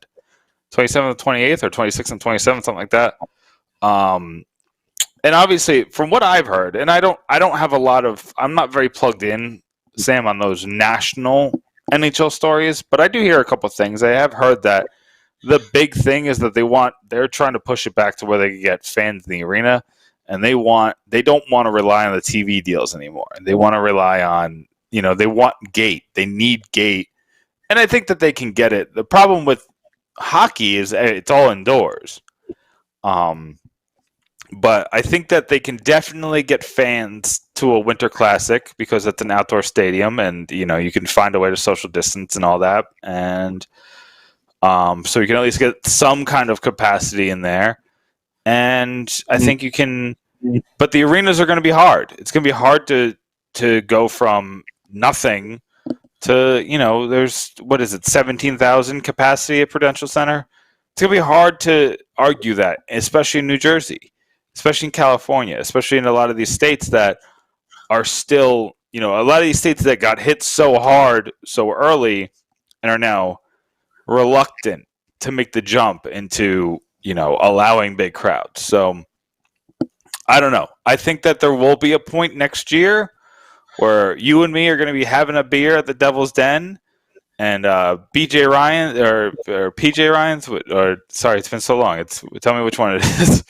27th and 28th, or 26th and 27th, something like that. And obviously, from what I've heard, and I don't have a lot of, I'm not very plugged in Sam on those national NHL stories, but I do hear a couple of things. I have heard that the big thing is that they're trying to push it back to where they can get fans in the arena, and they don't want to rely on the TV deals anymore. They want to rely on, they want gate. They need gate. And I think that they can get it. The problem with hockey is it's all indoors. But I think that they can definitely get fans to a winter classic because it's an outdoor stadium and, you can find a way to social distance and all that. And so you can at least get some kind of capacity in there. And I think you can, but the arenas are going to be hard. It's going to be hard to go from nothing to, there's, 17,000 capacity at Prudential Center. It's going to be hard to argue that, especially in New Jersey, especially in California, especially in a lot of these states that are still, a lot of these states that got hit so hard so early and are now reluctant to make the jump into, allowing big crowds. So I don't know. I think that there will be a point next year where you and me are going to be having a beer at the Devil's Den, and BJ Ryan or PJ Ryan's, or sorry, it's been so long. Tell me which one it is.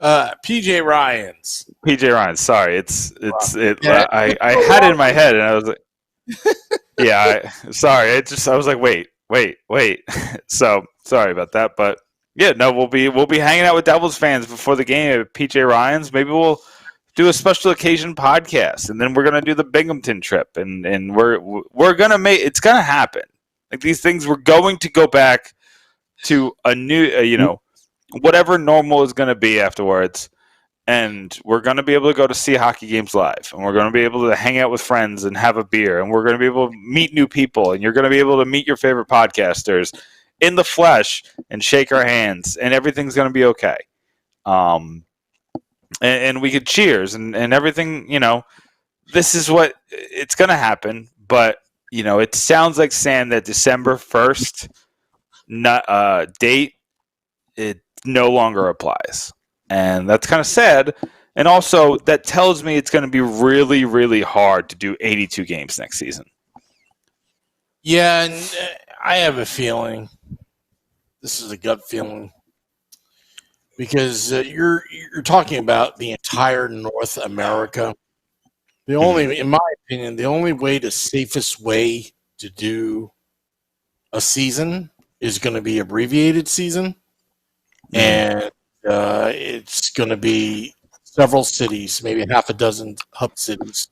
PJ Ryan's. PJ Ryan's. Sorry, Yeah. I had it in my head, and I was like, yeah. I was like, wait. So sorry about that, but yeah, no, we'll be hanging out with Devils fans before the game at PJ Ryan's. Maybe we'll do a special occasion podcast, and then we're gonna do the Binghamton trip, and we're gonna make it's gonna happen. Like these things, we're going to go back to a new, whatever normal is gonna be afterwards, and we're gonna be able to go to see hockey games live, and we're gonna be able to hang out with friends and have a beer, and we're gonna be able to meet new people, and you're gonna be able to meet your favorite podcasters in the flesh and shake our hands, and everything's gonna be okay. And we could cheers and everything, this is what it's going to happen. But, it sounds like, Sam, that December 1st date, it no longer applies. And that's kind of sad. And also that tells me it's going to be really, really hard to do 82 games next season. Yeah, and I have a feeling, this is a gut feeling, because you're talking about the entire North America. In my opinion, the only the safest way to do a season is going to be abbreviated season, and it's going to be several cities, maybe half a dozen hub cities,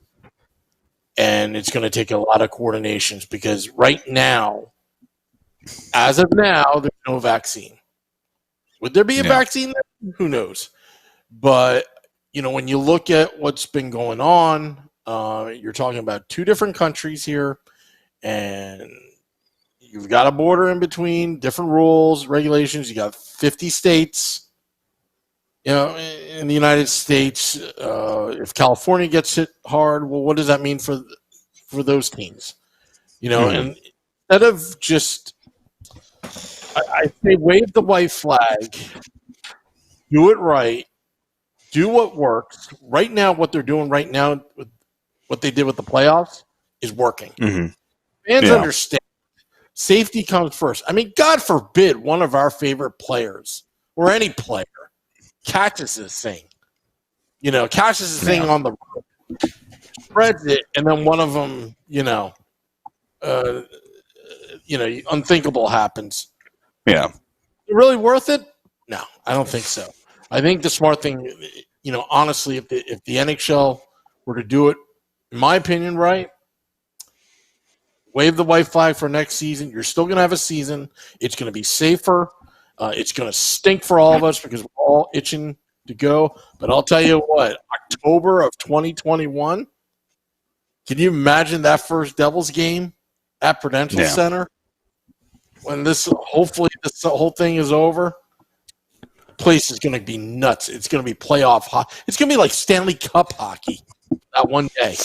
and it's going to take a lot of coordinations because right now, as of now, there's no vaccine. Would there be a vaccine? Who knows? But, when you look at what's been going on, you're talking about two different countries here, and you've got a border in between, different rules, regulations. You got 50 states, in the United States. If California gets hit hard, well, what does that mean for those teams? And instead of just, I say wave the white flag, do it right, do what works. Right now, what they're doing right now, what they did with the playoffs, is working. Mm-hmm. Fans understand. Safety comes first. I mean, God forbid one of our favorite players, or any player, catches this thing. Catches this thing on the road, spreads it, and then one of them, unthinkable happens. Yeah. Is it really worth it? No, I don't think so. I think the smart thing, honestly, if the NHL were to do it, in my opinion, right, wave the white flag for next season. You're still going to have a season. It's going to be safer. It's going to stink for all of us because we're all itching to go. But I'll tell you what, October of 2021, can you imagine that first Devils game at Prudential Center? When hopefully this whole thing is over, place is going to be nuts. It's going to be playoff hockey. It's going to be like Stanley Cup hockey that one day.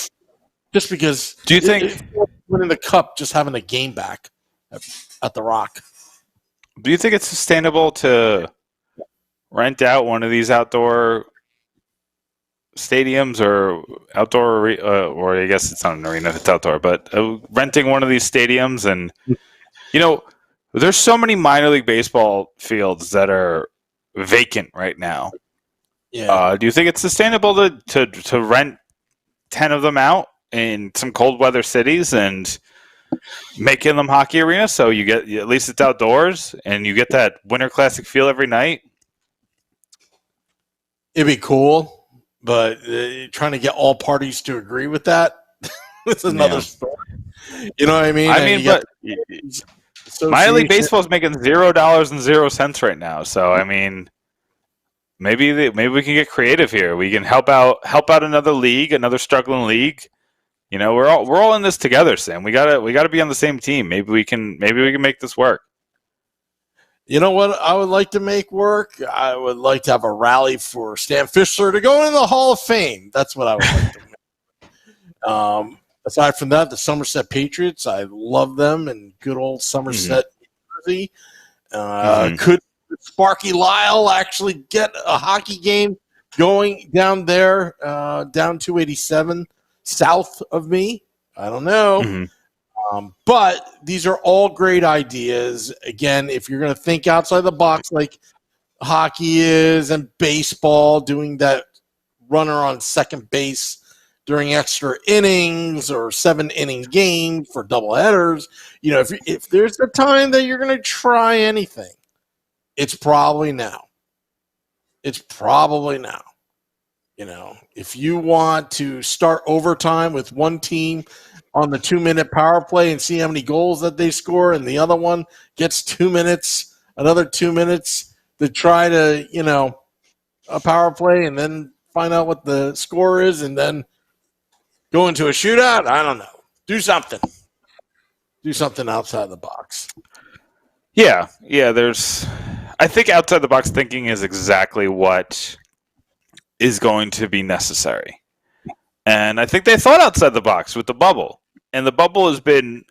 Just because do you think winning the cup, just having the game back at the Rock? Do you think it's sustainable to rent out one of these outdoor stadiums or outdoor, or I guess it's not an arena if it's outdoor, but renting one of these stadiums. And, there's so many minor league baseball fields that are vacant right now. Yeah. Do you think it's sustainable to rent 10 of them out in some cold weather cities and making them hockey arenas, so you get, at least it's outdoors and you get that Winter Classic feel every night? It'd be cool, but trying to get all parties to agree with that is another story. You know what I mean? But minor league baseball is making $0.00 right now, so I mean, maybe we can get creative here. We can help out another league, another struggling league. We're all in this together, Sam. We gotta be on the same team. Maybe we can make this work. You know what I would like to make work? I would like to have a rally for Stan Fischler to go into the Hall of Fame. That's what I would like to make. Aside from that, the Somerset Patriots, I love them, and good old Somerset, New Jersey. Could Sparky Lyle actually get a hockey game going down there, down 287 south of me? I don't know. But these are all great ideas. Again, if you're going to think outside the box like hockey is, and baseball, doing that runner on second base during extra innings or 7-inning game for doubleheaders, if there's a time that you're going to try anything, it's probably now. If you want to start overtime with one team on the 2-minute power play and see how many goals that they score, and the other one gets 2 minutes, another 2 minutes to try to, a power play, and then find out what the score is, and then go into a shootout. I don't know. Do something outside the box. Yeah. I think outside the box thinking is exactly what is going to be necessary. And I think they thought outside the box with the bubble. And the bubble has been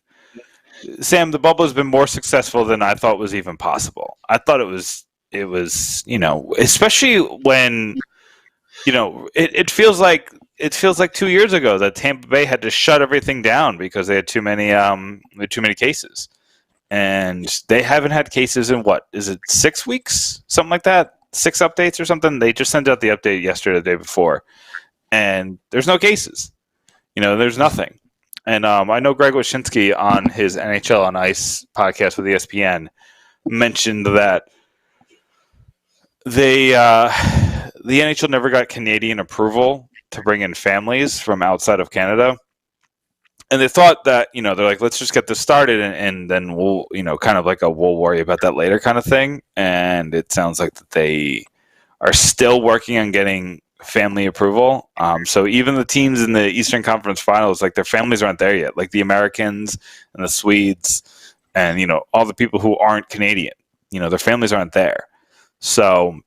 more successful than I thought was even possible. I thought it was, especially when, it feels like 2 years ago that Tampa Bay had to shut everything down because they had too many cases. And they haven't had cases in, what is it, 6 weeks, something like that, 6 updates or something. They just sent out the update yesterday, the day before, and there's no cases. There's nothing. And I know Greg Wyshynski on his NHL on Ice podcast with ESPN mentioned that the NHL never got Canadian approval to bring in families from outside of Canada. And they thought that, they're like, let's just get this started and then we'll, kind of like we'll worry about that later kind of thing. And it sounds like that they are still working on getting family approval. So even the teams in the Eastern Conference Finals, like, their families aren't there yet. Like the Americans and the Swedes and, all the people who aren't Canadian, their families aren't there. So,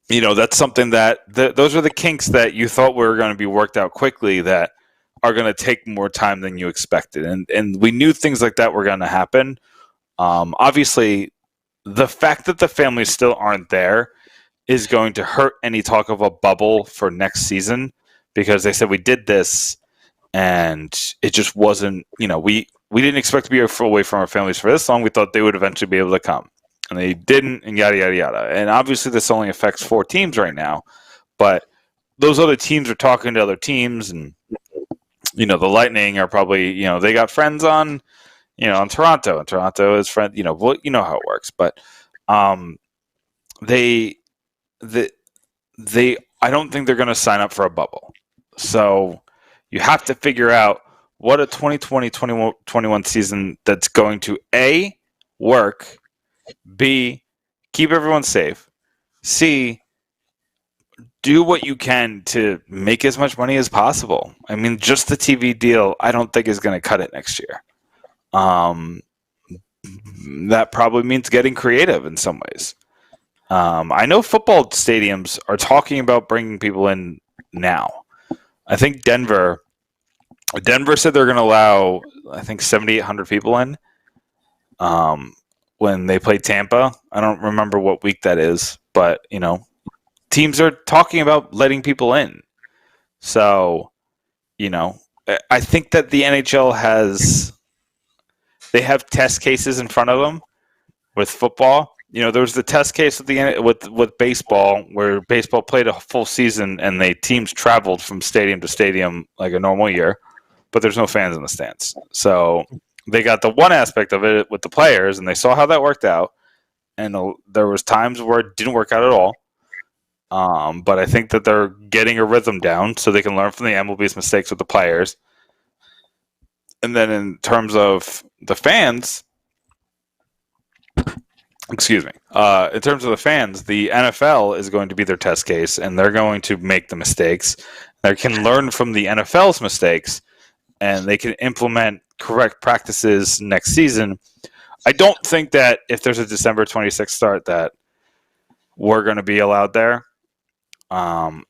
that's something that those are the kinks that you thought were going to be worked out quickly that are going to take more time than you expected. And we knew things like that were going to happen. Obviously, the fact that the families still aren't there is going to hurt any talk of a bubble for next season, because they said we did this and it just wasn't, we didn't expect to be away from our families for this long. We thought they would eventually be able to come, and they didn't, and yada, yada, yada. And obviously this only affects 4 teams right now, but those other teams are talking to other teams, and the Lightning are probably, they got friends on Toronto, and Toronto is friend, well, how it works. But they I don't think they're going to sign up for a bubble. So you have to figure out what a 2020-2021 season that's going to A, work, B, keep everyone safe, C, do what you can to make as much money as possible. I mean, just the TV deal, I don't think is going to cut it next year. That probably means getting creative in some ways. I know football stadiums are talking about bringing people in now. I think Denver said they're going to allow, 7,800 people in when they play Tampa. I don't remember what week that is, but, teams are talking about letting people in. So, I think that the NHL they have test cases in front of them with football. There was the test case with baseball, where baseball played a full season and teams traveled from stadium to stadium like a normal year, but there's no fans in the stands. So they got the one aspect of it with the players, and they saw how that worked out. And there was times where it didn't work out at all. But I think that they're getting a rhythm down so they can learn from the MLB's mistakes with the players. And then in terms of the fans, in terms of the fans, the NFL is going to be their test case, and they're going to make the mistakes. They can learn from the NFL's mistakes, and they can implement correct practices next season. I don't think that if there's a December 26th start that we're going to be allowed there. I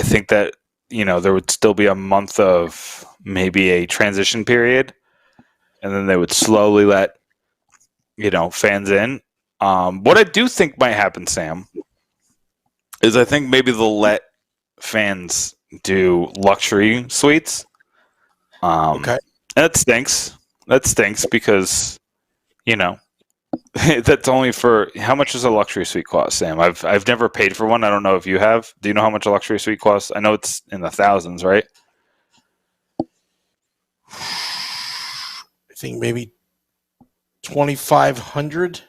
think that, there would still be a month of maybe a transition period, and then they would slowly let, fans in. What I do think might happen, Sam, is I think maybe they'll let fans do luxury suites. Okay. And that stinks. That stinks because, that's only for how much does a luxury suite cost, Sam? I've never paid for one. I don't know if you have. Do you know how much a luxury suite costs? I know it's in the thousands, right? I think maybe 2,500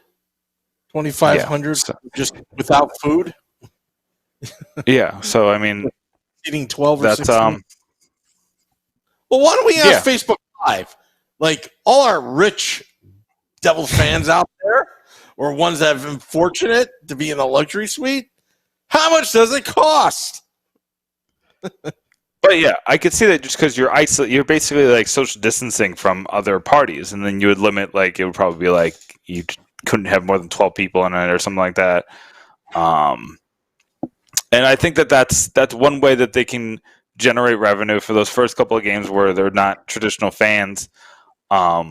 just without food. Yeah. So I mean, eating 12 or that's 16. Well, why don't we ask Facebook Live, like all our rich Devils fans out there, or ones that have been fortunate to be in a luxury suite, how much does it cost? But yeah, I could see that just because you're basically like social distancing from other parties, and then you would limit, like it would probably be like you couldn't have more than 12 people in it or something like that. And I think that that's one way that they can generate revenue for those first couple of games where they're not traditional fans. I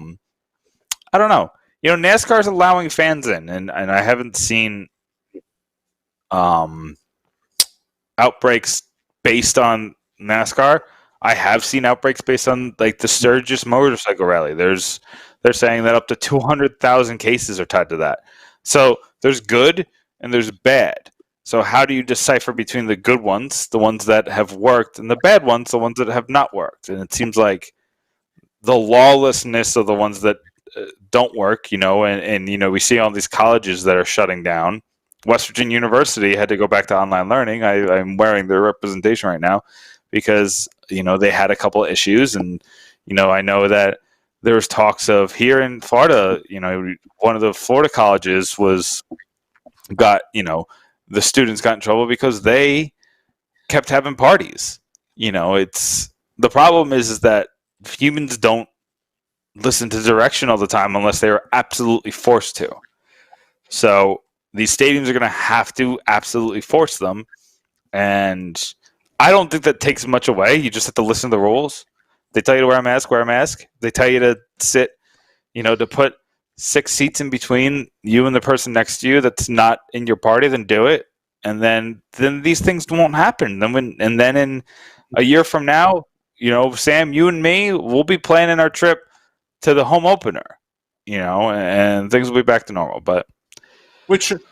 don't know. NASCAR's allowing fans in, and I haven't seen outbreaks based on NASCAR. I have seen outbreaks based on like the Sturgis motorcycle rally. They're saying that up to 200,000 cases are tied to that. So there's good and there's bad. So how do you decipher between the good ones, the ones that have worked, and the bad ones, the ones that have not worked? And it seems like the lawlessness of the ones that don't work, and we see all these colleges that are shutting down. West Virginia University had to go back to online learning. I'm wearing their representation right now because, they had a couple of issues. And, I know that there's talks of here in Florida, one of the Florida colleges the students got in trouble because they kept having parties. It's the problem is that humans don't listen to direction all the time unless they are absolutely forced to. So these stadiums are going to have to absolutely force them. And I don't think that takes much away. You just have to listen to the rules. They tell you to wear a mask. They tell you to sit, to put 6 seats in between you and the person next to you that's not in your party, then do it. And then these things won't happen. Then in a year from now, Sam, you and me, we'll be planning our trip to the home opener, and things will be back to normal. But which trip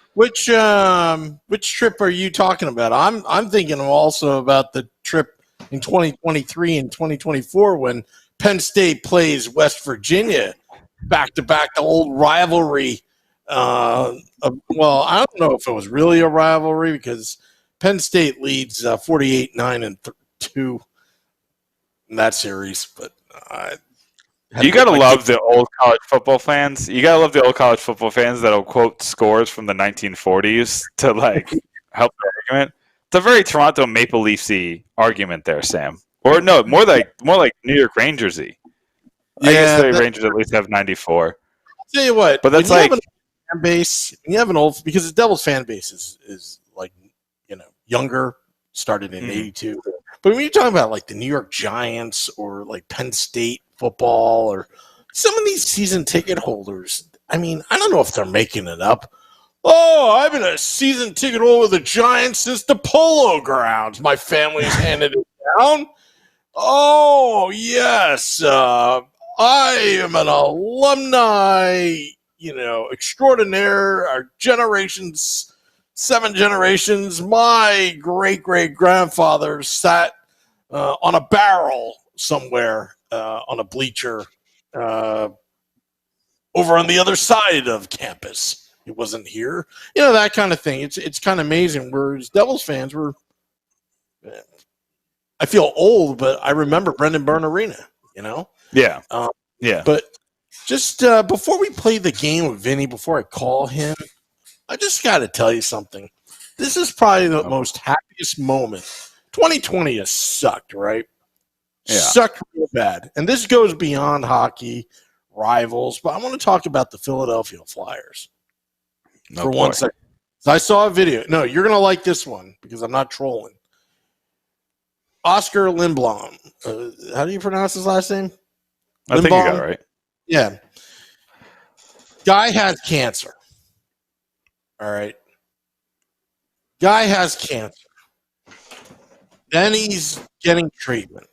are you talking about? I'm thinking also about the trip in 2023 and 2024 when Penn State plays West Virginia back to back, the old rivalry. Well, I don't know if it was really a rivalry because Penn State leads 48-9-2 in that series, but you gotta love the old college football fans. You gotta love the old college football fans that'll quote scores from the 1940s to like help the argument. It's a very Toronto Maple Leafs-y argument there, Sam. Or no, more like New York Rangers-y. I guess the Rangers at least have 94. I'll tell you what, but that's like fan base. You have an old because the Devils fan base is like younger, started in '82. But when you're talking about like the New York Giants or like Penn State football or some of these season ticket holders, I mean, I don't know if they're making it up. Oh, I've been a season ticket holder with the Giants since the Polo Grounds. My family's handed it down? Oh, yes. I am an alumni, extraordinaire. Our generations, 7 generations. My great-great-grandfather sat on a barrel somewhere on a bleacher over on the other side of campus. It wasn't here. That kind of thing. It's kind of amazing. Whereas Devils fans were, I feel old, but I remember Brendan Byrne Arena, Yeah. Yeah. But just before we play the game with Vinny, before I call him, I just got to tell you something. This is probably the most happiest moment. 2020 has sucked, right? Yeah. Sucked real bad. And this goes beyond hockey, rivals, but I want to talk about the Philadelphia Flyers for 1 second. So I saw a video. No, you're going to like this one because I'm not trolling. Oscar Lindblom. How do you pronounce his last name? I think you got it right. Yeah. Guy has cancer. All right. Guy has cancer. Then he's getting treatment.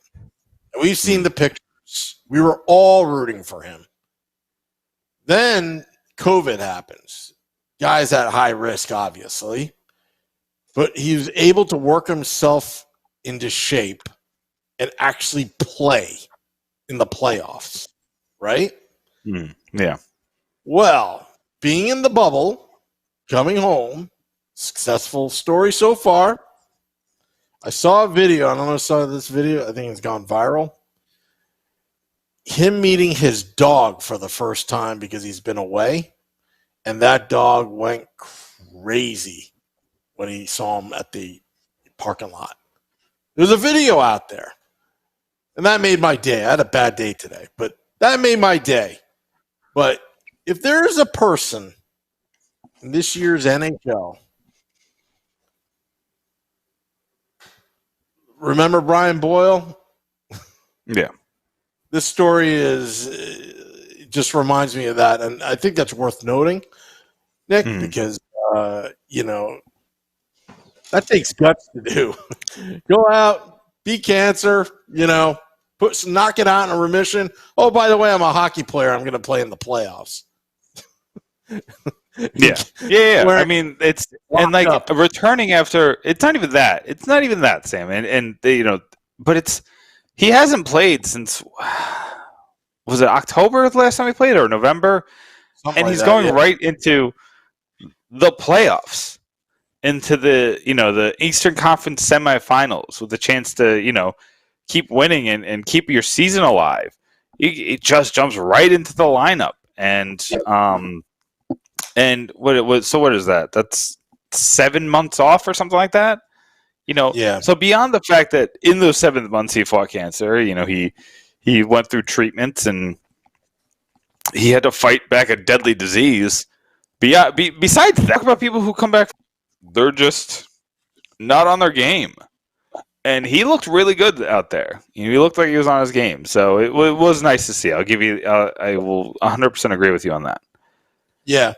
And we've seen the pictures. We were all rooting for him. Then COVID happens. Guy's at high risk, obviously. But he was able to work himself into shape and actually play in the playoffs, right? Yeah. Well, being in the bubble, coming home, successful story so far. I saw a video. I don't know if you saw this video. I think it's gone viral. Him meeting his dog for the first time because he's been away. And that dog went crazy when he saw him at the parking lot. There's a video out there. And that made my day. I had a bad day today, but that made my day. But if there is a person in this year's NHL, remember Brian Boyle? Yeah. This story just reminds me of that. And I think that's worth noting, Nick, because, that takes guts to do. Go out, beat cancer, knock it out in a remission. Oh, by the way, I'm a hockey player. I'm going to play in the playoffs. Yeah. I mean, it's and like up. Returning after. It's not even that. It's not even that, Sam. And but he hasn't played since. Was it October the last time he played or November? Something and he's going right into the playoffs, into the Eastern Conference semifinals with the chance to keep winning and keep your season alive. It just jumps right into the lineup and what it was. So what is that? That's 7 months off or something like that. Yeah. So beyond the fact that in those 7 months he fought cancer, he went through treatments and he had to fight back a deadly disease. Besides that, about people who come back, they're just not on their game. And he looked really good out there. He looked like he was on his game. So it was nice to see. I'll give you. I will 100% agree with you on that. Yeah.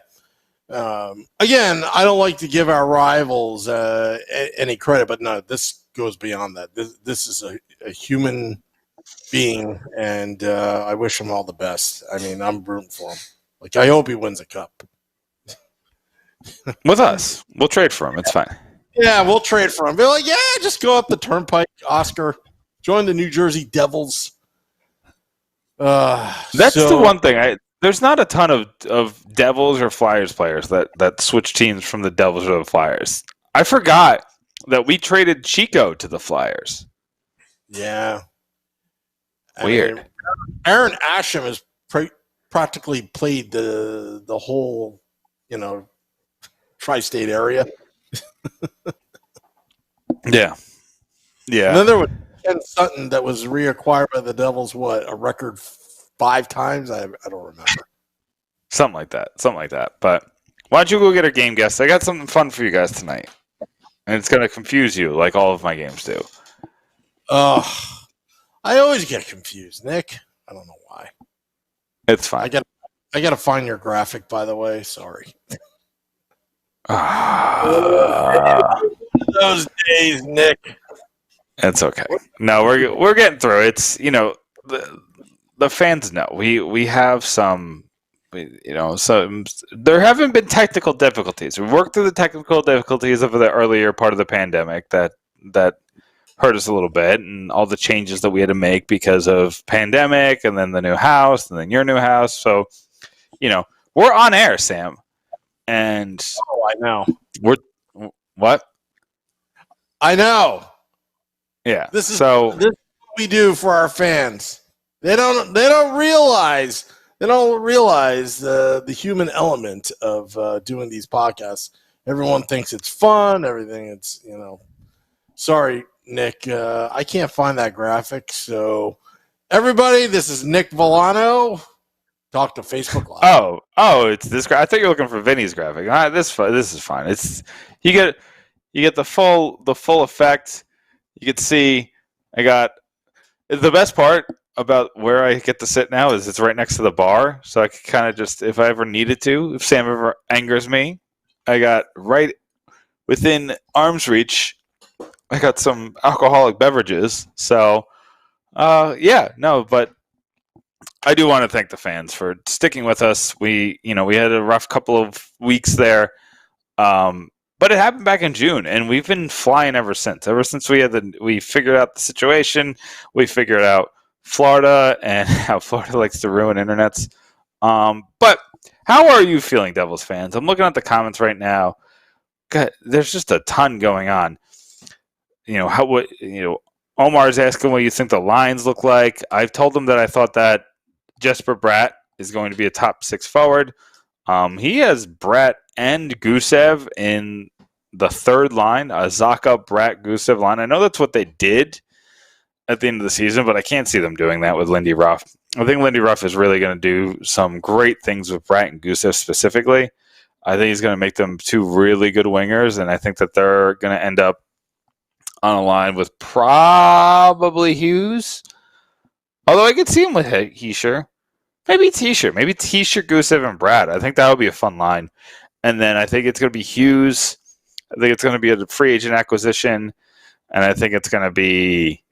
Again, I don't like to give our rivals any credit, but no, this goes beyond that. This is a human being, and I wish him all the best. I mean, I'm rooting for him. Like, I hope he wins a cup. With us. We'll trade for him. It's fine. Yeah, we'll trade for him. Be like, yeah, just go up the turnpike, Oscar. Join the New Jersey Devils. That's the one thing. There's not a ton of Devils or Flyers players that switch teams from the Devils or the Flyers. I forgot that we traded Chico to the Flyers. Yeah. Weird. Aaron Asham has practically played the whole, tri-state area. Yeah. And then there was Ken Sutton that was reacquired by the Devils, a record 5 times? I don't remember. Something like that. But why don't you go get a game guest? I got something fun for you guys tonight. And it's going to confuse you like all of my games do. I always get confused, Nick. I don't know why. It's fine. I got to find your graphic, by the way. Sorry. Those days, Nick. It's okay. No, we're getting through. It's the fans know we have some. So there haven't been technical difficulties. We worked through the technical difficulties of the earlier part of the pandemic that hurt us a little bit, and all the changes that we had to make because of pandemic, and then the new house, and then your new house. So, we're on air, Sam, and I know. we're what? I know. Yeah. This is what we do for our fans. They don't realize the human element of doing these podcasts. Everyone thinks it's fun. Everything it's Sorry, Nick. I can't find that graphic. So, everybody, this is Nick Villano. Talk to Facebook Live. Oh, it's this. I thought you were looking for Vinny's graphic. This is fine. It's you get the full effect. You can see I got the best part about where I get to sit now is it's right next to the bar, so I could kind of just, if I ever needed to, if Sam ever angers me, I got right within arm's reach. I got some alcoholic beverages, so but I do want to thank the fans for sticking with us. We had a rough couple of weeks there. But it happened back in June, and we've been flying ever since. Ever since we figured out the situation, we figured out Florida and how Florida likes to ruin internets. But how are you feeling, Devils fans? I'm looking at the comments right now. God, there's just a ton going on. Omar's asking what you think the lines look like. I've told him that I thought that Jesper Bratt is going to be a top 6 forward. He has Bratt and Gusev in the third line, a Zacha, Bratt, Gusev line. I know that's what they did at the end of the season, but I can't see them doing that with Lindy Ruff. I think Lindy Ruff is really going to do some great things with Bratt and Gusev specifically. I think he's going to make them 2 really good wingers, and I think that they're going to end up on a line with probably Hughes. Although I could see him with Heischer. Maybe Heischer, Gusev, and Bratt. I think that would be a fun line. And then I think it's going to be Hughes. I think it's going to be a free agent acquisition. And I think it's going to be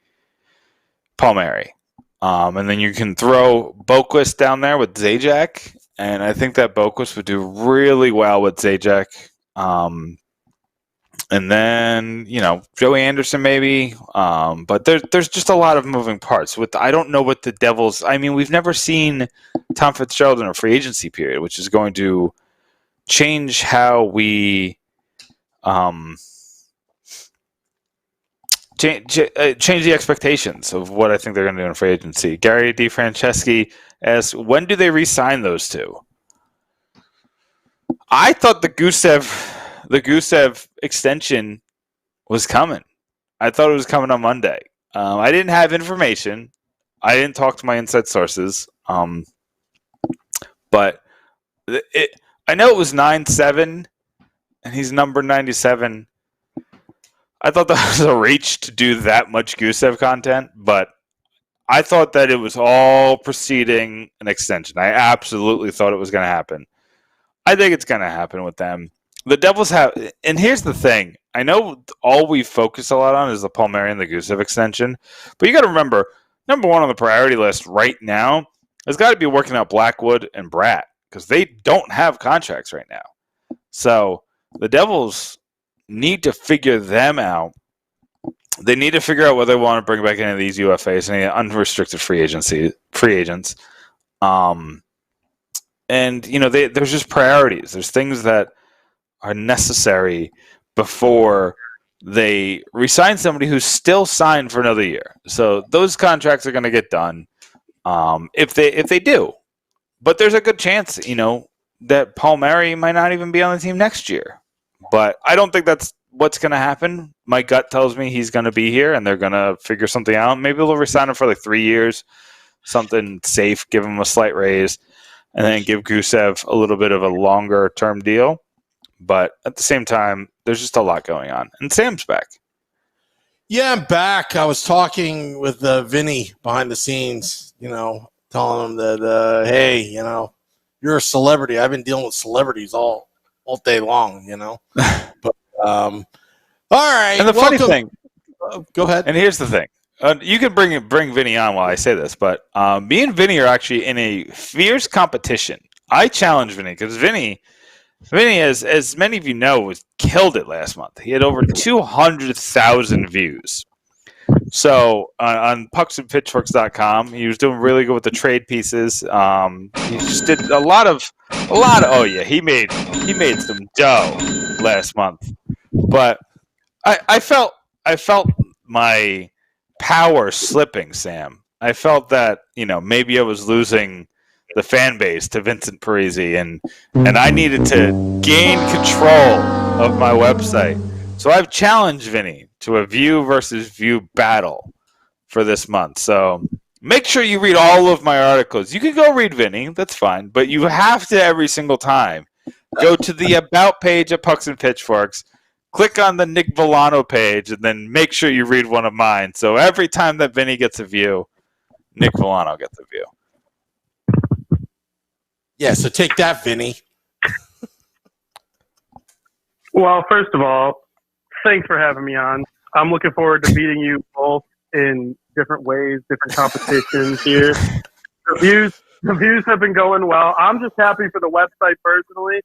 Palmieri. And then you can throw Boquist down there with Zajac. And I think that Boquist would do really well with Zajac. And then, Joey Anderson maybe. But there's just a lot of moving parts. I don't know what the Devils... I mean, we've never seen Tom Fitzgerald in a free agency period, which is going to change how we... change the expectations of what I think they're going to do in free agency. Gary DeFranceschi asks, when do they re-sign those 2? I thought the Gusev extension was coming. I thought it was coming on Monday. I didn't have information. I didn't talk to my inside sources. But I know it was 9-7, and he's number 97. I thought that was a reach to do that much Gusev content, but I thought that it was all preceding an extension. I absolutely thought it was going to happen. I think it's going to happen with them. The Devils have, and here's the thing. I know all we focus a lot on is the Palmieri and the Gusev extension, but you got to remember, number 1 on the priority list right now has got to be working out Blackwood and Bratt because they don't have contracts right now. So the Devils need to figure them out. They need to figure out whether they want to bring back any of these UFAs, any unrestricted free agents. And there's just priorities. There's things that are necessary before they re-sign somebody who's still signed for another year. So those contracts are going to get done if they do. But there's a good chance, that Palmieri might not even be on the team next year. But I don't think that's what's going to happen. My gut tells me he's going to be here, and they're going to figure something out. Maybe they'll re-sign him for like 3 years, something safe, give him a slight raise, and then give Gusev a little bit of a longer-term deal. But at the same time, there's just a lot going on. And Sam's back. Yeah, I'm back. I was talking with Vinny behind the scenes, telling him that, hey, you're a celebrity. I've been dealing with celebrities all day long, But all right. And the funny thing, Go ahead. And here's the thing. You can bring Vinny on while I say this, but me and Vinny are actually in a fierce competition. I challenge Vinny because Vinny, as many of you know, was killed it last month. He had over 200,000 views. So on pucksandpitchforks.com, he was doing really good with the trade pieces. He just did a lot of. Oh yeah, he made some dough last month. But I felt my power slipping, Sam. I felt that maybe I was losing the fan base to Vincent Parisi, and I needed to gain control of my website. So I've challenged Vinny to a view versus view battle for this month. So make sure you read all of my articles. You can go read Vinny, that's fine, but you have to every single time go to the About page at Pucks and Pitchforks, click on the Nick Villano page, and then make sure you read one of mine. So every time that Vinny gets a view, Nick Villano gets a view. Yeah, so take that, Vinny. Well, first of all, thanks for having me on. I'm looking forward to beating you both in different ways, different competitions here. The views have been going well. I'm just happy for the website personally.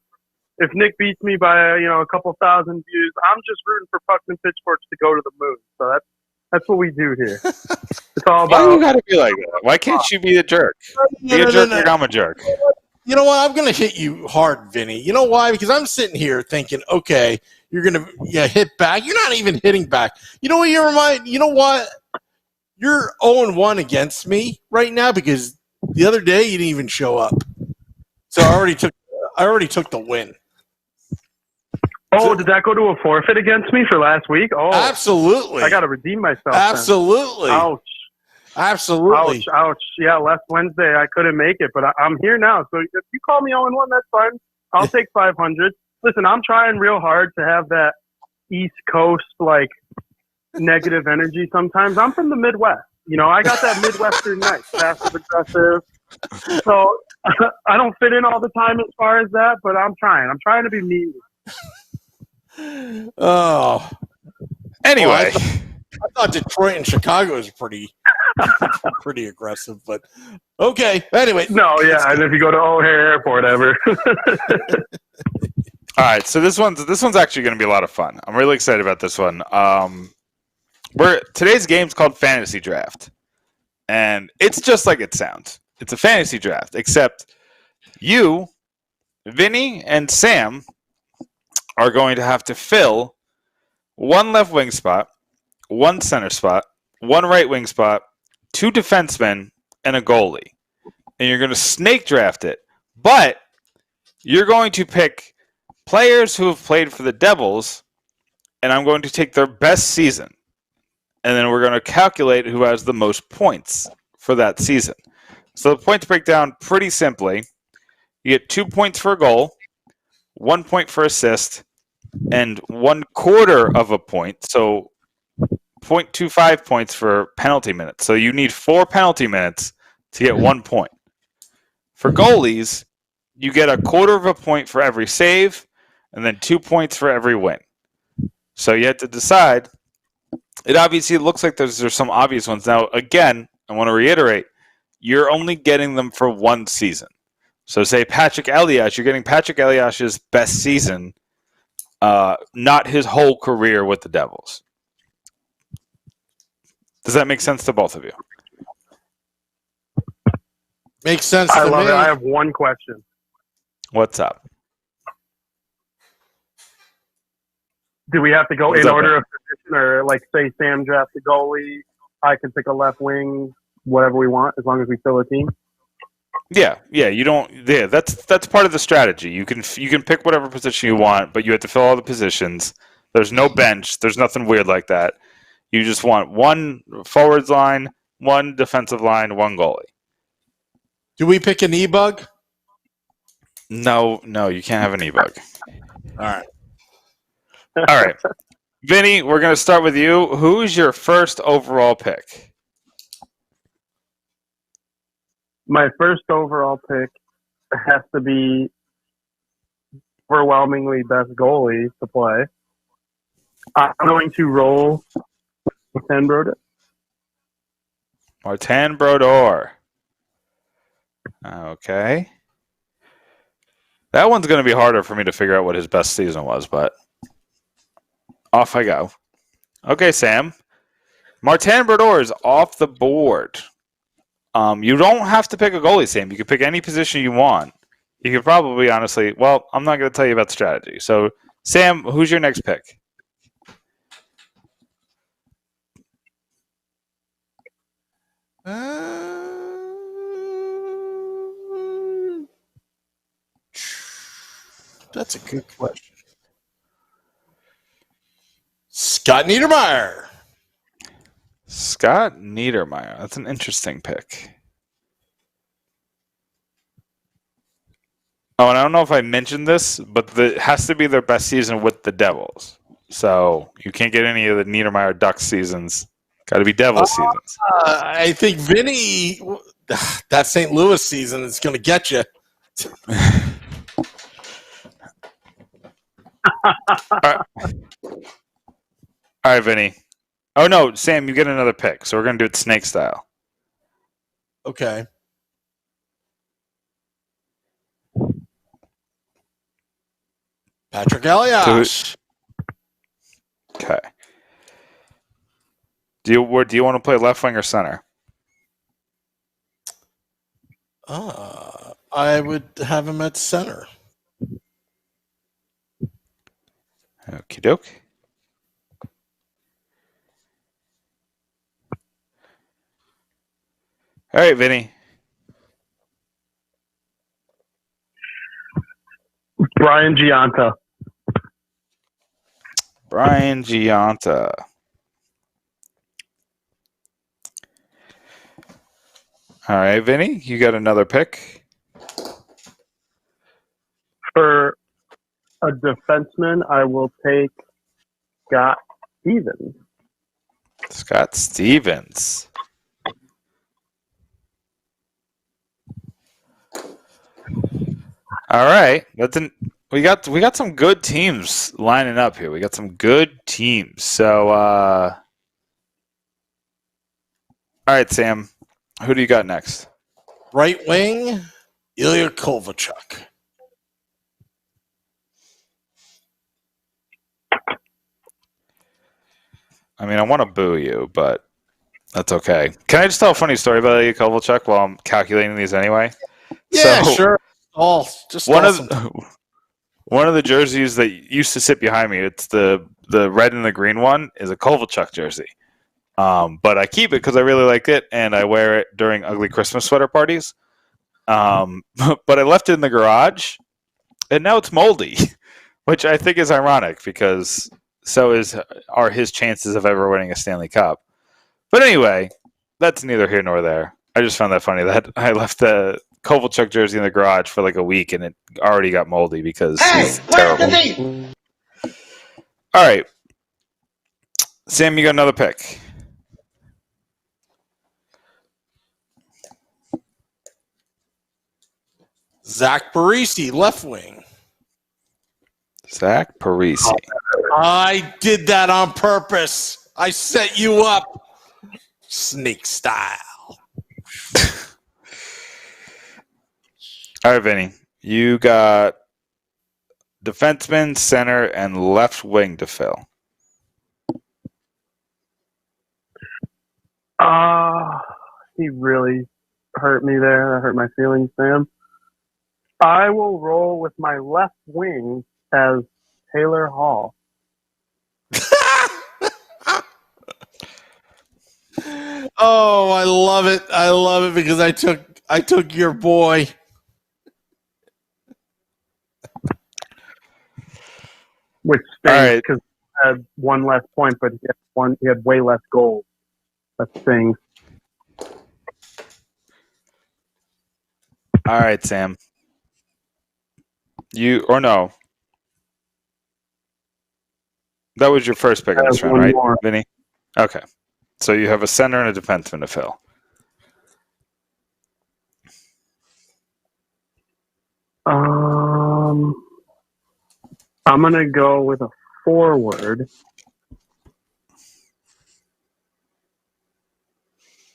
If Nick beats me by a couple thousand views, I'm just rooting for Pucks and Pitchforks to go to the moon. So that's what we do here. It's all about. Why you gotta be like that? Why can't you be a jerk? Be a jerk like I'm a jerk. You know what? I'm going to hit you hard, Vinny. You know why? Because I'm sitting here thinking, okay, you're going to hit back. You're not even hitting back. You know what? You know what? You're 0-1 against me right now because the other day you didn't even show up. So I already took the win. Oh, did that go to a forfeit against me for last week? Oh, absolutely. I got to redeem myself. Absolutely. Then. Ouch. Absolutely. Ouch. Yeah, last Wednesday I couldn't make it, but I'm here now. So if you call me 0-1, that's fine. I'll take 500. Listen, I'm trying real hard to have that East Coast, negative energy sometimes. I'm from the Midwest. I got that Midwestern night, passive aggressive. So I don't fit in all the time as far as that, but I'm trying. I'm trying to be mean. Oh. Anyway. I thought Detroit and Chicago was pretty aggressive, but okay. Anyway. No, yeah, and if you go to O'Hare Airport ever. All right, so this one's actually going to be a lot of fun. I'm really excited about this one. Today's game's called Fantasy Draft, and it's just like it sounds. It's a fantasy draft, except you, Vinny, and Sam are going to have to fill one left wing spot, one center spot, one right wing spot, two defensemen, and a goalie. And you're going to snake draft it. But you're going to pick players who have played for the Devils, and I'm going to take their best season. And then we're going to calculate who has the most points for that season. So the points break down pretty simply. You get 2 points for a goal, 1 point for assist, and 1/4 of a point. So 0.25 points for penalty minutes. So you need 4 penalty minutes to get 1 point. For goalies, you get 1/4 of a point for every save, and then 2 points for every win. So you have to decide. It obviously looks like there's some obvious ones. Now, again, I want to reiterate, you're only getting them for one season. So say Patrick Elias, you're getting Patrick Elias's best season, not his whole career with the Devils. Does that make sense to both of you? Makes sense to I love me. it. I have one question. What's up? Do we have to go What's in up, order man? of position, or say Sam drafts a goalie, I can pick a left wing, whatever we want, as long as we fill a team? Yeah. You don't. Yeah, that's part of the strategy. You can pick whatever position you want, but you have to fill all the positions. There's no bench. There's nothing weird like that. You just want one forwards line, one defensive line, one goalie. Do we pick an e-bug? No, you can't have an e-bug. All right. All right. Vinny, we're going to start with you. Who's your first overall pick? My first overall pick has to be overwhelmingly best goalie to play. I'm going to roll Martin Brodeur. Martin Brodeur. Okay. That one's going to be harder for me to figure out what his best season was, but off I go. Okay, Sam. Martin Brodeur is off the board. You don't have to pick a goalie, Sam. You can pick any position you want. You could probably, honestly, well, I'm not going to tell you about the strategy. So, Sam, who's your next pick? That's a good question. Scott Niedermayer. Scott Niedermayer. That's an interesting pick. Oh, and I don't know if I mentioned this, but it has to be their best season with the Devils. So you can't get any of the Niedermayer Ducks seasons. Got to be Devils seasons. I think Vinny, that St. Louis season is going to get you. All right, Vinny. Oh, no, Sam, you get another pick. So we're going to do it snake style. Okay. Patrick Elias. Okay. Do you want to play left wing or center? I would have him at center. Okie doke. All right, Vinny. Brian Gianta. Brian Gianta. All right, Vinny, you got another pick? For a defenseman, I will take Scott Stevens. Scott Stevens. All right, we got some good teams lining up here. We got some good teams. So, all right, Sam, who do you got next? Right wing, Ilya Kovalchuk. I mean, I want to boo you, but that's okay. Can I just tell a funny story about Ilya Kovalchuk while I'm calculating these anyway? Yeah, sure. One of the jerseys that used to sit behind me, it's the red and the green one, is a Kovalchuk jersey. But I keep it because I really like it, and I wear it during ugly Christmas sweater parties. But I left it in the garage, and now it's moldy, which I think is ironic because so are his chances of ever winning a Stanley Cup. But anyway, that's neither here nor there. I just found that funny that I left the Kovalchuk jersey in the garage for like a week, and it already got moldy because he's terrible. All right. Sam, you got another pick. Zach Parise, left wing. Zach Parise. I did that on purpose. I set you up. Snake style. All right, Vinny. You got defenseman, center, and left wing to fill. He really hurt me there. That hurt my feelings, Sam. I will roll with my left wing as Taylor Hall. Oh, I love it. I love it because I took your boy. Which stings because he had one less point, but he had way less goals. That stings. All right, Sam. No. That was your first pick on this round, right, more. Vinny? Okay. So you have a center and a defenseman to fill. I'm going to go with a forward.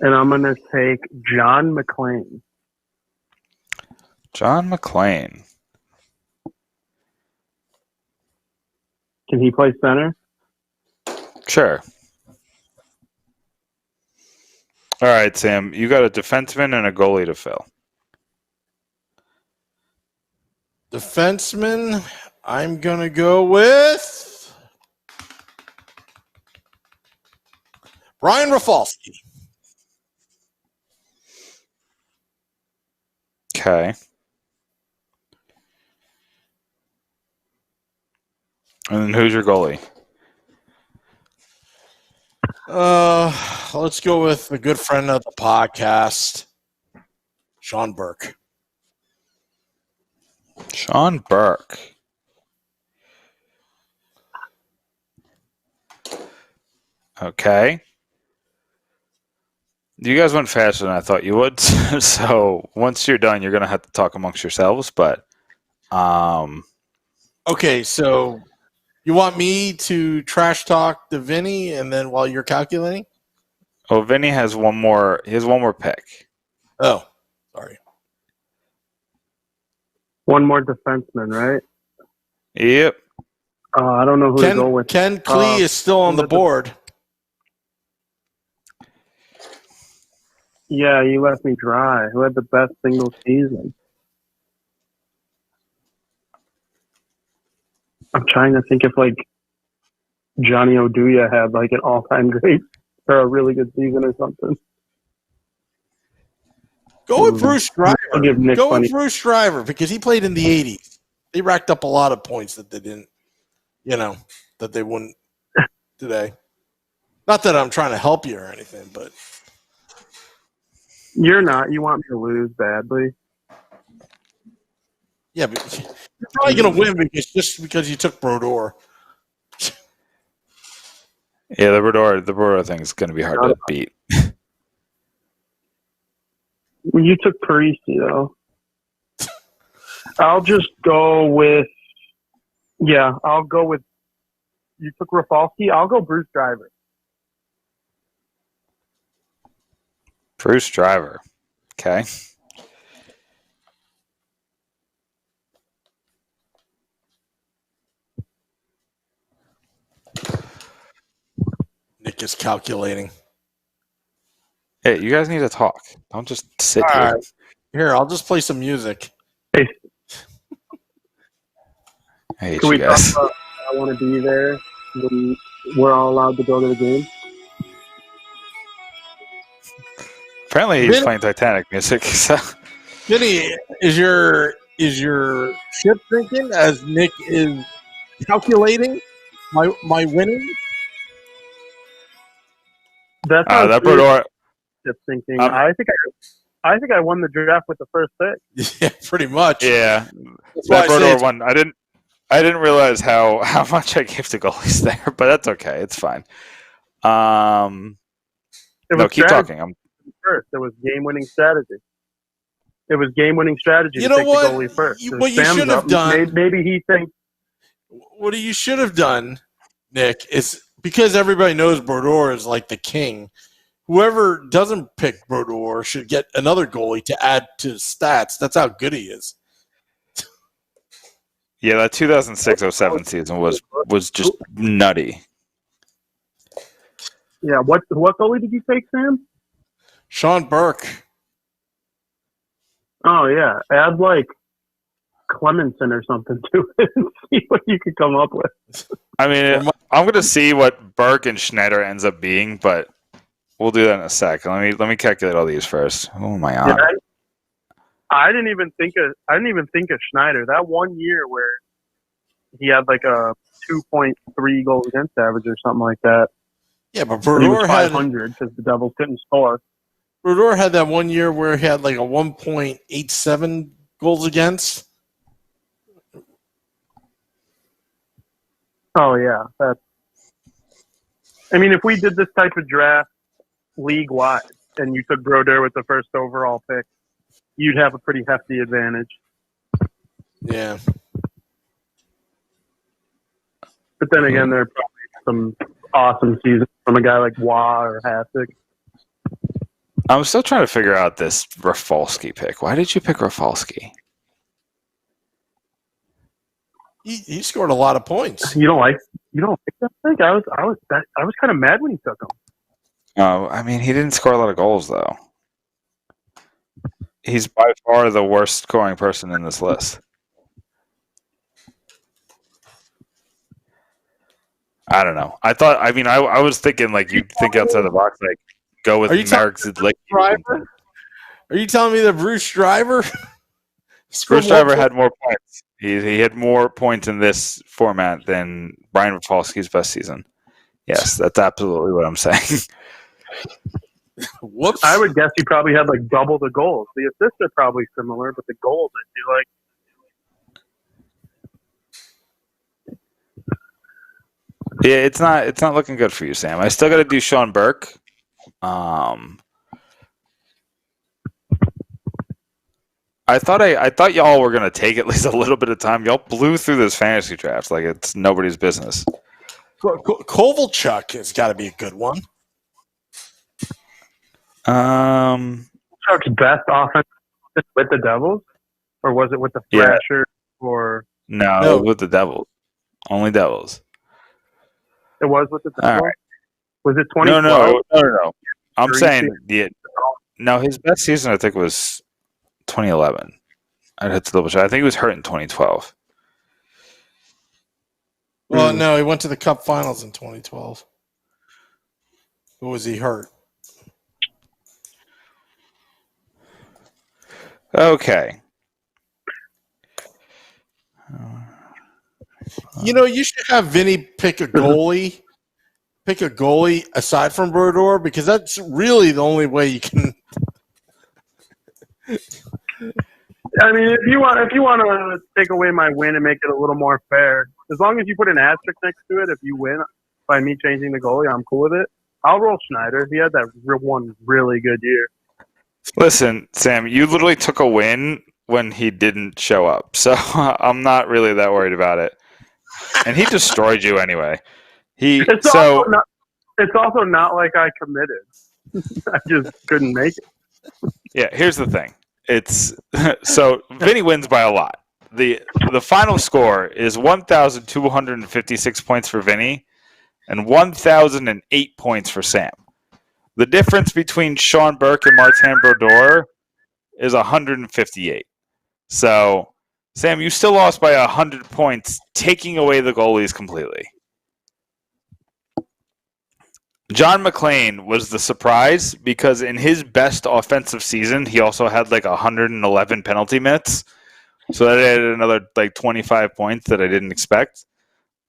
And I'm going to take John McClain. John McClain. Can he play center? Sure. All right, Sam. You got a defenseman and a goalie to fill. Defenseman, I'm going to go with Brian Rafalski. Okay. And then who's your goalie? Let's go with a good friend of the podcast, Sean Burke. Sean Burke. Okay. You guys went faster than I thought you would. So once you're done, you're going to have to talk amongst yourselves. But Okay, so you want me to trash talk the Vinny, and then while you're calculating? Vinny has one more. He has one more pick. Oh, sorry. One more defenseman, right? Yep. I don't know who to go with. Ken Klee is still on the board. Yeah, you left me dry. Who had the best single season? I'm trying to think if like Johnny Oduya had like an all-time great or a really good season or something. Go with Bruce Driver. Go funny. with Bruce Driver because he played in the 80s. They racked up a lot of points that they didn't, that they wouldn't today. Not that I'm trying to help you or anything, but. You're not. You want me to lose badly. Yeah, but you're probably going to win because you took Brodeur. Yeah, the Brodeur thing is going to be hard to beat. Well, you took Parisi, though. I'll just go with... Yeah, I'll go with... You took Rafalski. I'll go Bruce Driver. Bruce Driver. Okay. Nick is calculating. Hey, you guys need to talk. Don't just sit here. Right. Here, I'll just play some music. Hey, I hate can you we guys. talk about I want to be there when we're all allowed to go to the game? Apparently, he's playing Titanic music. So. Vinny, is your ship sinking as Nick is calculating my winning? That's That Brodeur. thinking. I think I won the draft with the first pick. Yeah, pretty much. Yeah, That's why that Brodeur one. I didn't realize how much I gave to goalies there, but that's okay. It's fine. No, keep talking. First, it was game-winning strategy. It was game-winning strategy. You to know take what? The goalie first. What you should have done. Maybe he thinks. What you should have done, Nick, is because everybody knows Brodeur is like the king. Whoever doesn't pick Brodeur should get another goalie to add to his stats. That's how good he is. Yeah, that 2006-07 season was just nutty. Yeah, what goalie did you take, Sam? Sean Burke. Oh yeah, add like Clemenson or something to it and see what you could come up with. I mean, I'm going to see what Burke and Schneider ends up being, but we'll do that in a sec. Let me calculate all these first. Oh my god! Yeah, I didn't even think of Schneider. That 1 year where he had like a 2.3 goals against average or something like that. Yeah, but Brodeur had 500 because the Devils couldn't score. Brodeur had that 1 year where he had like a 1.87 goals against. Oh yeah, I mean, if we did this type of draft league-wide and you took Brodeur with the first overall pick, you'd have a pretty hefty advantage. Yeah. But then again, there are probably some awesome seasons from a guy like Waugh or Hasek. I'm still trying to figure out this Rafalski pick. Why did you pick Rafalski? He scored a lot of points. You don't like that pick? I was kind of mad when he took him. Oh, I mean, he didn't score a lot of goals though. He's by far the worst scoring person in this list. I don't know. I was thinking like you'd think outside the box, like go with Marek Zidlick. Driver? Are you telling me that Bruce Driver? Bruce Driver had more points. He had more points in this format than Brian Rafalski's best season. Yes, that's absolutely what I'm saying. Whoops! I would guess he probably had like double the goals. The assists are probably similar, but the goals, I feel like. Yeah, it's not looking good for you, Sam. I still got to do Sean Burke. I thought y'all were gonna take at least a little bit of time. Y'all blew through this fantasy draft like it's nobody's business. Kovalchuk has got to be a good one. Chuck's best offense with the Devils, or was it with the Thrashers? Or no, it was with the Devils. Only Devils. It was with the Devils. Right. Was it 2012? No. I'm saying his best season I think was 2011. I'd have to double check. I think he was hurt in 2012. Well, no, he went to the Cup Finals in 2012. Or was he hurt? Okay. You should have Vinny pick a goalie. Pick a goalie aside from Brodeur because that's really the only way you can. I mean, if you want to take away my win and make it a little more fair, as long as you put an asterisk next to it, if you win by me changing the goalie, I'm cool with it. I'll roll Schneider. He had that one really good year. Listen, Sam, you literally took a win when he didn't show up, so I'm not really that worried about it. And he destroyed you anyway. It's also not like I committed. I just couldn't make it. Yeah, here's the thing. It's so Vinny wins by a lot. The final score is 1,256 points for Vinny and 1,008 points for Sam. The difference between Sean Burke and Martin Brodeur is 158. So, Sam, you still lost by 100 points, taking away the goalies completely. John McClain was the surprise because in his best offensive season, he also had like 111 penalty minutes. So that added another like 25 points that I didn't expect.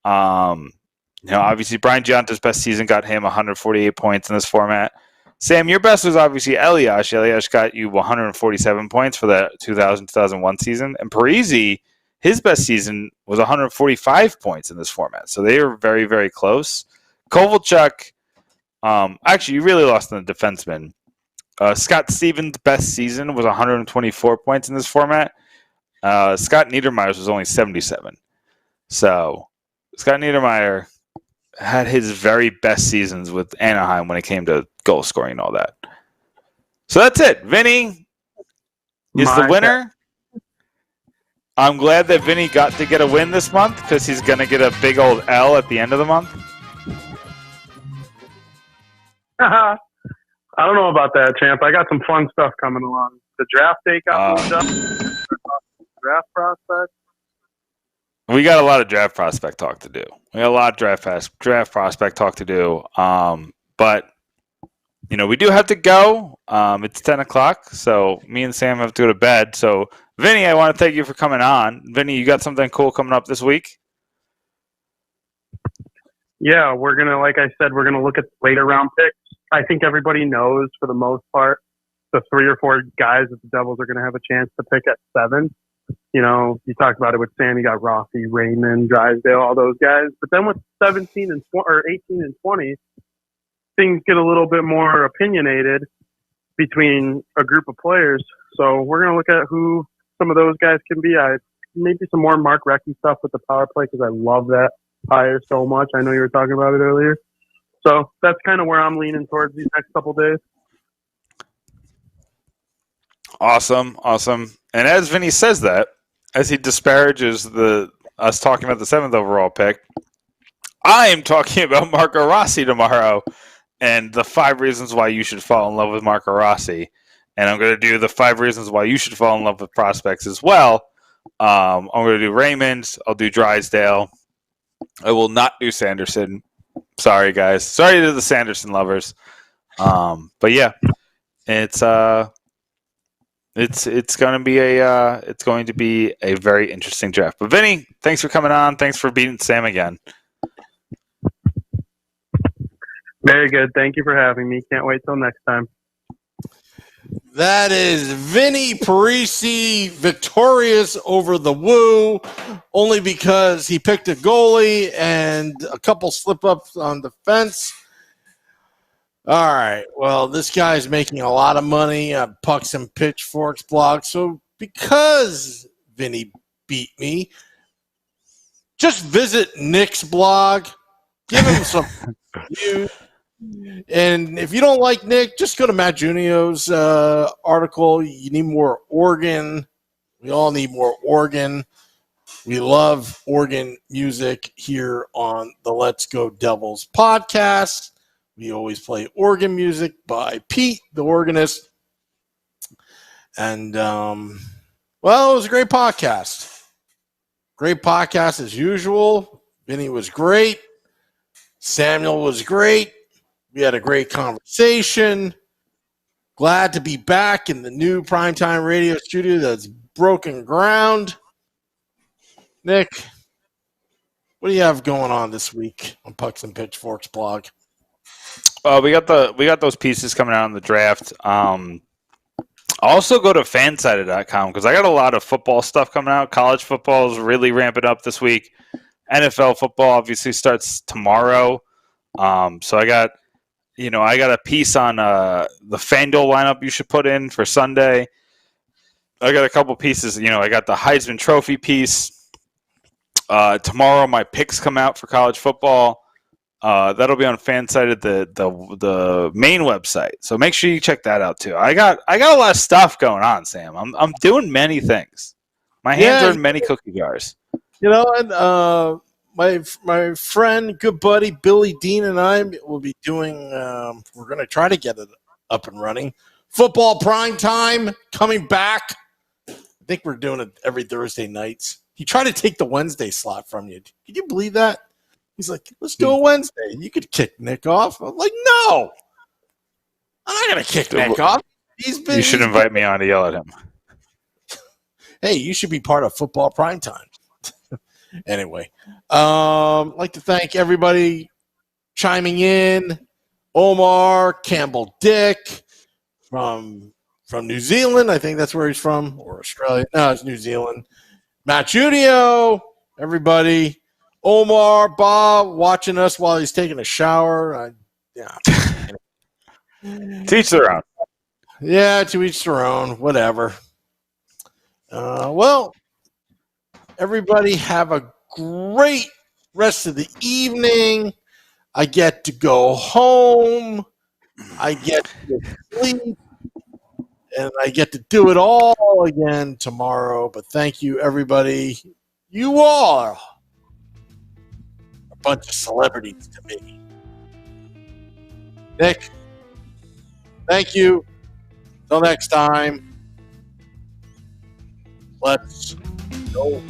Obviously Brian Gianta's best season got him 148 points in this format. Sam, your best was obviously Elias. Elias got you 147 points for the 2000-2001 season. And Parisi, his best season was 145 points in this format. So they are very, very close. Kovalchuk, actually, you really lost on the defenseman. Scott Stevens' best season was 124 points in this format. Scott Niedermayer's was only 77. So Scott Niedermayer had his very best seasons with Anaheim when it came to goal scoring and all that. So that's it. Vinny is the winner. I'm glad that Vinny got to get a win this month because he's going to get a big old L at the end of the month. I don't know about that, champ. I got some fun stuff coming along. The draft day got moved up. Draft prospect. We got a lot of draft prospect talk to do. We got a lot of draft prospect talk to do. But we do have to go. It's 10 o'clock, so me and Sam have to go to bed. So, Vinny, I want to thank you for coming on. Vinny, you got something cool coming up this week? Yeah, we're going to, like I said, we're going to look at later round picks. I think everybody knows, for the most part, the 3 or 4 guys that the Devils are going to have a chance to pick at 7. You talked about it with Sam. You got Rossi, Raymond, Drysdale, all those guys. But then with 17 and 18 and 20, things get a little bit more opinionated between a group of players. So we're going to look at who some of those guys can be. Maybe some more Mark Recchi stuff with the power play because I love that hire so much. I know you were talking about it earlier. So that's kind of where I'm leaning towards these next couple days. Awesome. And as Vinny says that, as he disparages us talking about the 7th overall pick, I am talking about Marco Rossi tomorrow and the 5 reasons why you should fall in love with Marco Rossi. And I'm going to do the 5 reasons why you should fall in love with prospects as well. I'm going to do Raymond. I'll do Drysdale. I will not do Sanderson. Sorry, guys. Sorry to the Sanderson lovers. But yeah, it's going to be a very interesting draft. But Vinny, thanks for coming on. Thanks for beating Sam again. Very good. Thank you for having me. Can't wait till next time. That is Vinny Parisi victorious over the Woo, only because he picked a goalie and a couple slip-ups on defense. All right. Well, this guy's making a lot of money on Pucks and Pitchforks blog. So because Vinny beat me, just visit Nick's blog. Give him some views. And if you don't like Nick, just go to Matt Junio's article. You need more organ. We all need more organ. We love organ music here on the Let's Go Devils podcast. We always play organ music by Pete, the organist. And, well, it was a great podcast. Great podcast as usual. Vinny was great. Samuel was great. We had a great conversation. Glad to be back in the new primetime radio studio that's broken ground. Nick, what do you have going on this week on Pucks and Pitchforks blog? We got those pieces coming out in the draft. Also go to fansided.com because I got a lot of football stuff coming out. College football is really ramping up this week. NFL football obviously starts tomorrow. So I got a piece on the FanDuel lineup you should put in for Sunday. I got a couple pieces. I got the Heisman Trophy piece. Tomorrow my picks come out for college football. That'll be on Fansided, the main website. So make sure you check that out too. I got a lot of stuff going on, Sam. I'm doing many things. My hands are in many cookie jars. And my friend, good buddy Billy Dean and I will be doing. We're going to try to get it up and running. Football prime time coming back. I think we're doing it every Thursday nights. He tried to take the Wednesday slot from you. Can you believe that? He's like, let's do a Wednesday. You could kick Nick off. I'm like, no. I'm not going to kick Nick off. You should invite me on to yell at him. Hey, you should be part of football prime time. Anyway, I'd like to thank everybody chiming in. Omar, Campbell Dick from New Zealand. I think that's where he's from. Or Australia. No, it's New Zealand. Matt Judio, everybody. Omar, Bob, watching us while he's taking a shower. To each their own. Yeah, to each their own. Whatever. Well, everybody have a great rest of the evening. I get to go home. I get to sleep. And I get to do it all again tomorrow. But thank you, everybody. You all are a bunch of celebrities to me. Nick, thank you. Till next time. Let's go.